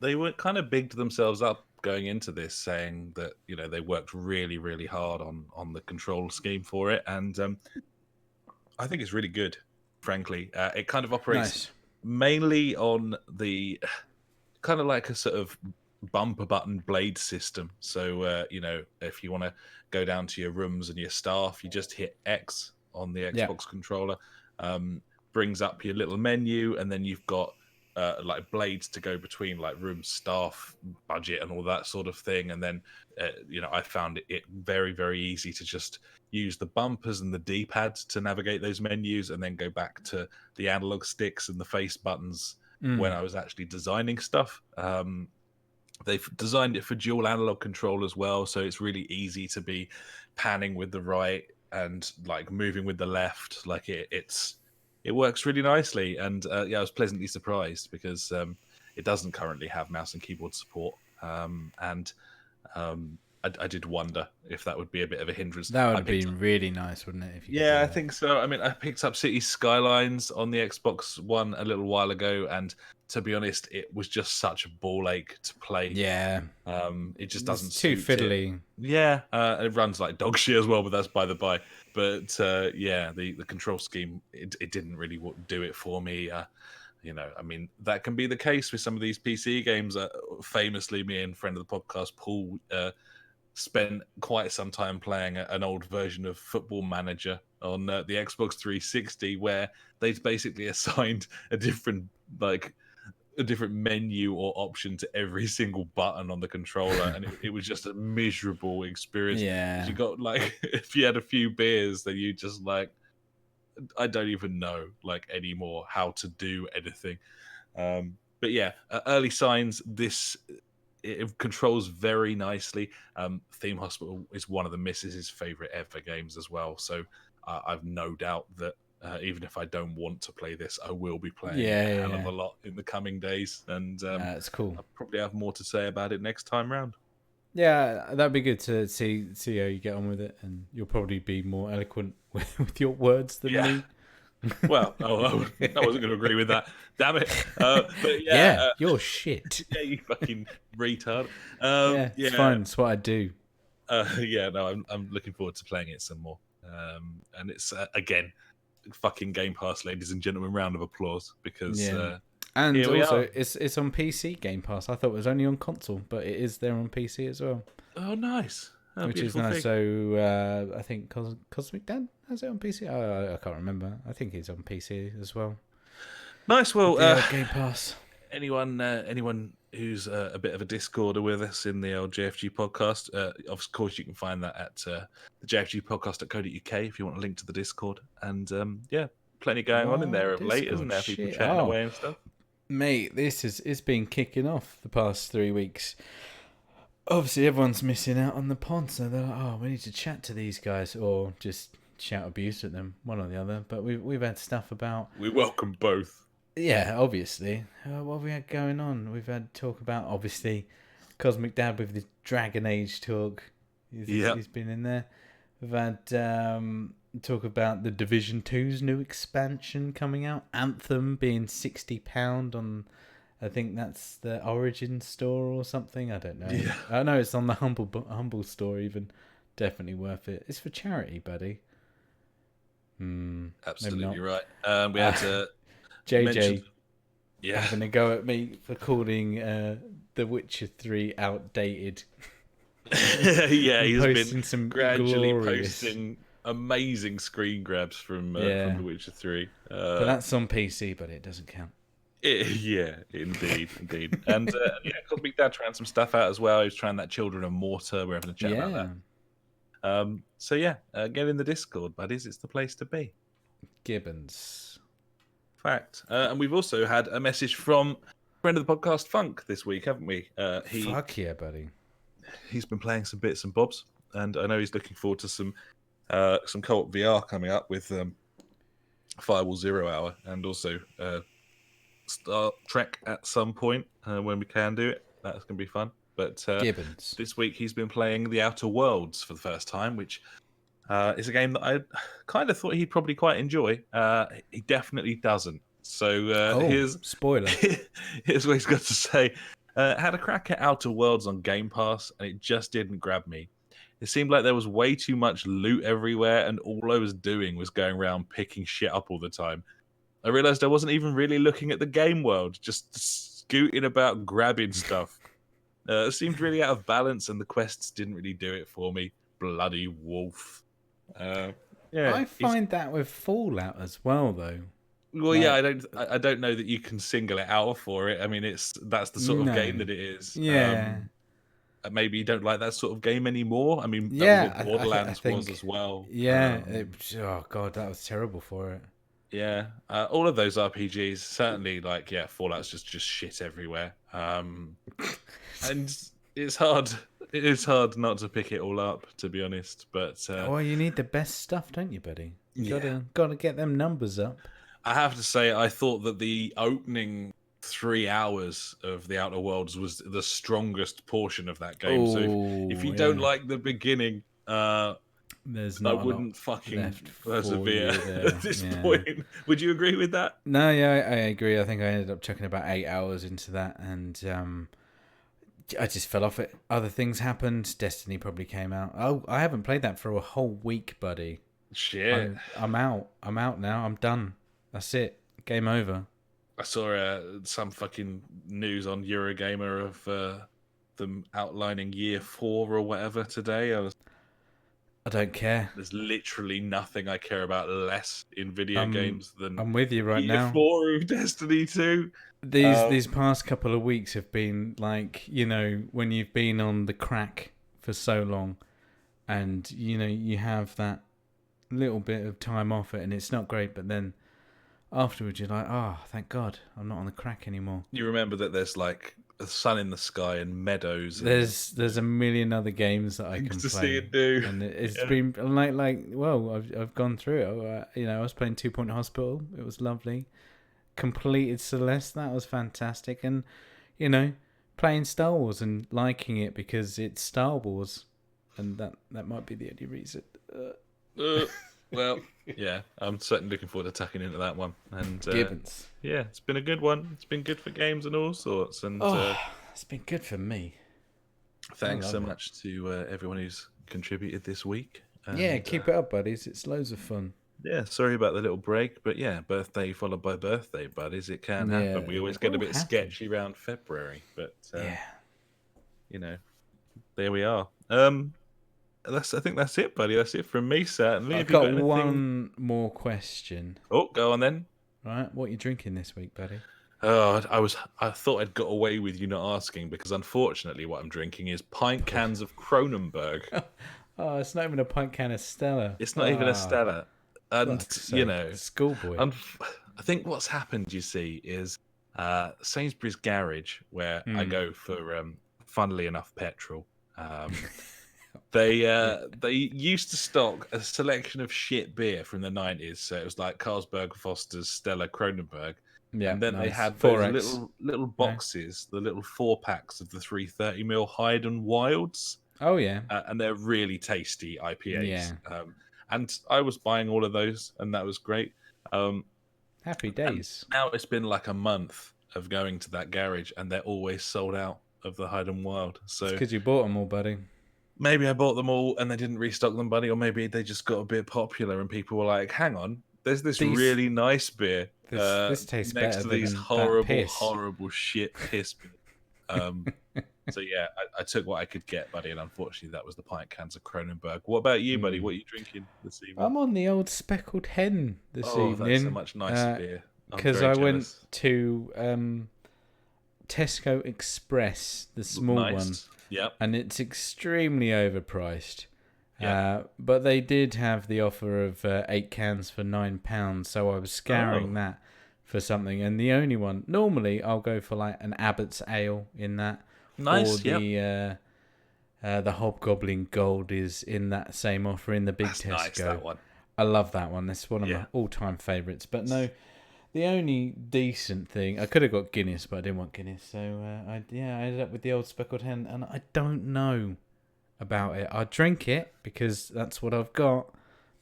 were kind of bigged themselves up going into this, saying that they worked really, really hard on the control scheme for it, and I think it's really good. Frankly, it kind of operates mainly on the kind of like a sort of bumper button blade system. So if you want to go down to your rooms and your staff, you just hit X on the Xbox controller, brings up your little menu, and then you've got like blades to go between like room, staff, budget, and all that sort of thing. And then I found it very, very easy to just use the bumpers and the D-pad to navigate those menus, and then go back to the analog sticks and the face buttons when I was actually designing stuff. They've designed it for dual analog control as well, so it's really easy to be panning with the right and like moving with the left, like it works really nicely. And I was pleasantly surprised because it doesn't currently have mouse and keyboard support, and I did wonder if that would be a bit of a hindrance. That would have been really nice, wouldn't it? If you I think so. I mean, I picked up Cities Skylines on the Xbox One a little while ago, and to be honest, it was just such a ball ache to play. Yeah. It just doesn't too fiddly. Yeah, it runs like dog shit as well, but that's by the by. But the control scheme, it didn't really do it for me. I mean, that can be the case with some of these PC games. Famously, me and friend of the podcast, Paul, spent quite some time playing an old version of Football Manager on the Xbox 360, where they've basically assigned a different menu or option to every single button on the controller, and it was just a miserable experience. Yeah, you got like, if you had a few beers, then you just like, I don't even know like anymore how to do anything. But yeah, early signs. It controls very nicely. Theme Hospital is one of the missus' favorite ever games as well. So I've no doubt that even if I don't want to play this, I will be playing a hell of a lot in the coming days. And that's cool. I'll probably have more to say about it next time round. Yeah, that'd be good to see how you get on with it, and you'll probably be more eloquent with your words than me. Well, I wasn't going to agree with that. Damn it! But you're shit. Yeah, you fucking retard. It's fine. It's what I do. I'm looking forward to playing it some more. And it's again, fucking Game Pass, ladies and gentlemen. Round of applause because. And also, it's on PC Game Pass. I thought it was only on console, but it is there on PC as well. Oh, nice. Which is nice. So I think Cosmic Dan has it on PC. I can't remember. I think it's on PC as well. Nice. Well, Game Pass. Anyone who's a bit of a Discorder with us in the old JfG podcast, of course you can find that at the JfGpodcast.co.uk if you want a link to the Discord. And plenty going on in there of late, isn't there? People chatting away and stuff. Mate, it's been kicking off the past 3 weeks. Obviously, everyone's missing out on the pod, so they're like, we need to chat to these guys, or just shout abuse at them, one or the other. But we've had stuff about... We welcome both. Yeah, obviously. What have we had going on? We've had talk about, obviously, Cosmic Dad with the Dragon Age talk. He's been in there. We've had talk about the Division 2's new expansion coming out. Anthem being £60 on... I think that's the Origin store or something. I don't know. Yeah. I know it's on the Humble store even. Definitely worth it. It's for charity, buddy. Absolutely right. We had JJ having a go at me for calling The Witcher 3 outdated. He's been some gradually posting amazing screen grabs from The Witcher 3. But that's on PC, but it doesn't count. Indeed. And Cosmic Dad trying some stuff out as well. He was trying that Children of Mortar. We're having a chat about that. Get in the Discord, buddies. It's the place to be. Gibbons. Fact. And we've also had a message from friend of the podcast, Funk, this week, haven't we? Fuck yeah, buddy. He's been playing some bits and bobs, and I know he's looking forward to some co-op VR coming up with Firewall Zero Hour, and also Star Trek at some point when we can do it. That's going to be fun. But Gibbons. This week he's been playing The Outer Worlds for the first time, which is a game that I kind of thought he'd probably quite enjoy. He definitely doesn't. So here's spoiler. Here's what he's got to say. Had a crack at Outer Worlds on Game Pass, and it just didn't grab me. It seemed like there was way too much loot everywhere, and all I was doing was going around picking shit up all the time. I realized I wasn't even really looking at the game world, just scooting about grabbing stuff. It seemed really out of balance, and the quests didn't really do it for me. Bloody wolf. I find that with Fallout as well, though. Well, I don't know that you can single it out for it. I mean, that's the sort of game that it is. Yeah. Maybe you don't like that sort of game anymore. I mean, that was what Borderlands was as well. Yeah. Oh god, that was terrible for it. Yeah, all of those RPGs certainly Fallout's just shit everywhere, and it's hard. it is hard not to pick it all up, to be honest. But well, you need the best stuff, don't you, buddy? Yeah. Gotta get them numbers up. I have to say, I thought that the opening 3 hours of The Outer Worlds was the strongest portion of that game. So if you don't like the beginning, there's not I wouldn't fucking persevere at this point. Would you agree with that? No, yeah, I agree. I think I ended up chucking about 8 hours into that, and I just fell off it. Other things happened. Destiny probably came out. Oh, I haven't played that for a whole week, buddy. Shit. I'm out. I'm out now. I'm done. That's it. Game over. I saw some fucking news on Eurogamer of them outlining year 4 or whatever today. I don't care. There's literally nothing I care about less in video games than I'm with you right year now. 4 of Destiny 2. These past couple of weeks have been like, when you've been on the crack for so long, and you have that little bit of time off it, and it's not great, but then afterwards you're like, oh, thank God I'm not on the crack anymore. You remember that there's like a sun in the sky and meadows. There's a million other games that I can play. See it do. And it's been I've gone through it. I was playing 2 Point Hospital. It was lovely. Completed Celeste. That was fantastic. And playing Star Wars and liking it because it's Star Wars, and that might be the only reason. Well, yeah, I'm certainly looking forward to tucking into that one. And Gibbons. Yeah, it's been a good one. It's been good for games and all sorts. And it's been good for me. Thanks so much to everyone who's contributed this week. And, keep it up, buddies. It's loads of fun. Yeah, sorry about the little break, but yeah, birthday followed by birthday, buddies. It can happen. We always get a bit sketchy around February, but there we are. I think that's it, buddy. That's it from me, certainly. I've got one more question. Oh, go on then. Right, what are you drinking this week, buddy? Oh, I thought I'd got away with you not asking, because unfortunately what I'm drinking is pint cans of Kronenberg. Oh, it's not even a pint can of Stella. It's not even a Stella. And, schoolboy. I think what's happened, you see, is Sainsbury's Garage, where I go for, funnily enough, petrol. They used to stock a selection of shit beer from the 90s. So it was like Carlsberg, Foster's, Stella, Kronenberg. Yeah, and then they had those little boxes, the little 4-packs of the 330ml Hyde and Wilds. Oh, yeah. And they're really tasty IPAs. Yeah. And I was buying all of those, and that was great. Happy days. Now it's been like a month of going to that garage, and they're always sold out of the Hyde and Wild. So it's because you bought them all, buddy. Maybe I bought them all and they didn't restock them, buddy, or maybe they just got a bit popular and people were like, hang on, there's this really nice beer this tastes next better to these than horrible shit piss beer. So yeah, I took what I could get, buddy, and unfortunately that was the pint cans of Kronenberg. What about you, buddy? What are you drinking this evening? I'm on the old Speckled Hen this evening. That's a much nicer beer. Because I went to Tesco Express, the small one. Yep. And it's extremely overpriced. Yeah. But they did have the offer of 8 cans for £9, so I was scouring that for something. And the only one, normally I'll go for like an Abbott's Ale in that. Nice, or the Hobgoblin Gold is in that same offer in the big Tesco. Nice, that one. I love that one. It's one of my all-time favourites. But no, the only decent thing, I could have got Guinness, but I didn't want Guinness. So I ended up with the old Speckled Hen, and I don't know about it. I drink it because that's what I've got,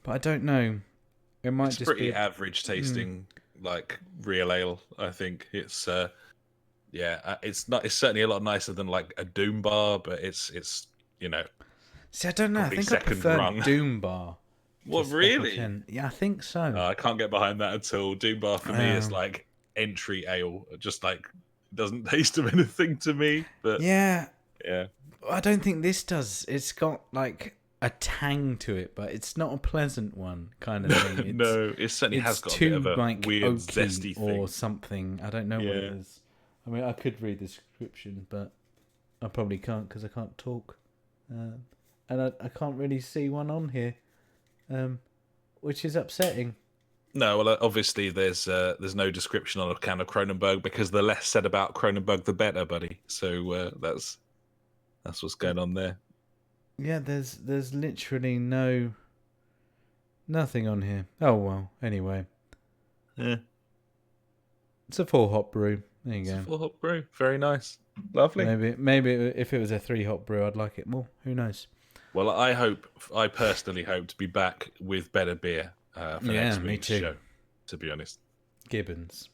but I don't know. It might just pretty be average tasting, like real ale. I think it's it's not. It's certainly a lot nicer than like a Doom Bar, but it's See, I don't know. I think I prefer Doom Bar. What, really? Yeah, I think so. I can't get behind that at all. Doom Bar for me is like entry ale. Just like doesn't taste of anything to me. But yeah. I don't think this does. It's got like a tang to it, but it's not a pleasant one kind of thing. No, it certainly has got a bit of a like weird zesty thing or something. I don't know what it is. I mean, I could read the description, but I probably can't because I can't talk, and I can't really see one on here, which is upsetting. No, well, obviously there's no description on a can of Kronenberg because the less said about Kronenberg, the better, buddy. So that's That's what's going on there. Yeah, there's literally nothing on here. Oh well. Anyway. Yeah. It's a 4-hop brew. There you go. It's a 4-hop brew. Very nice. Lovely. Maybe if it was a 3-hop brew, I'd like it more. Who knows? Well, I personally hope to be back with better beer for next week's show, to be honest. Gibbons.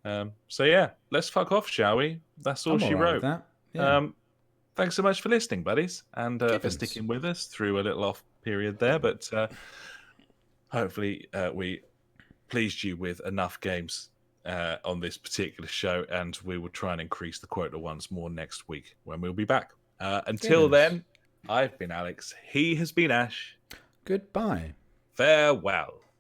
So yeah, let's fuck off, shall we? That's all she wrote. That. Yeah. Thanks so much for listening, buddies, and for sticking with us through a little off period there. But hopefully we pleased you with enough games on this particular show, and we will try and increase the quota once more next week when we'll be back. Until then, I've been Alex. He has been Ash. Goodbye. Farewell.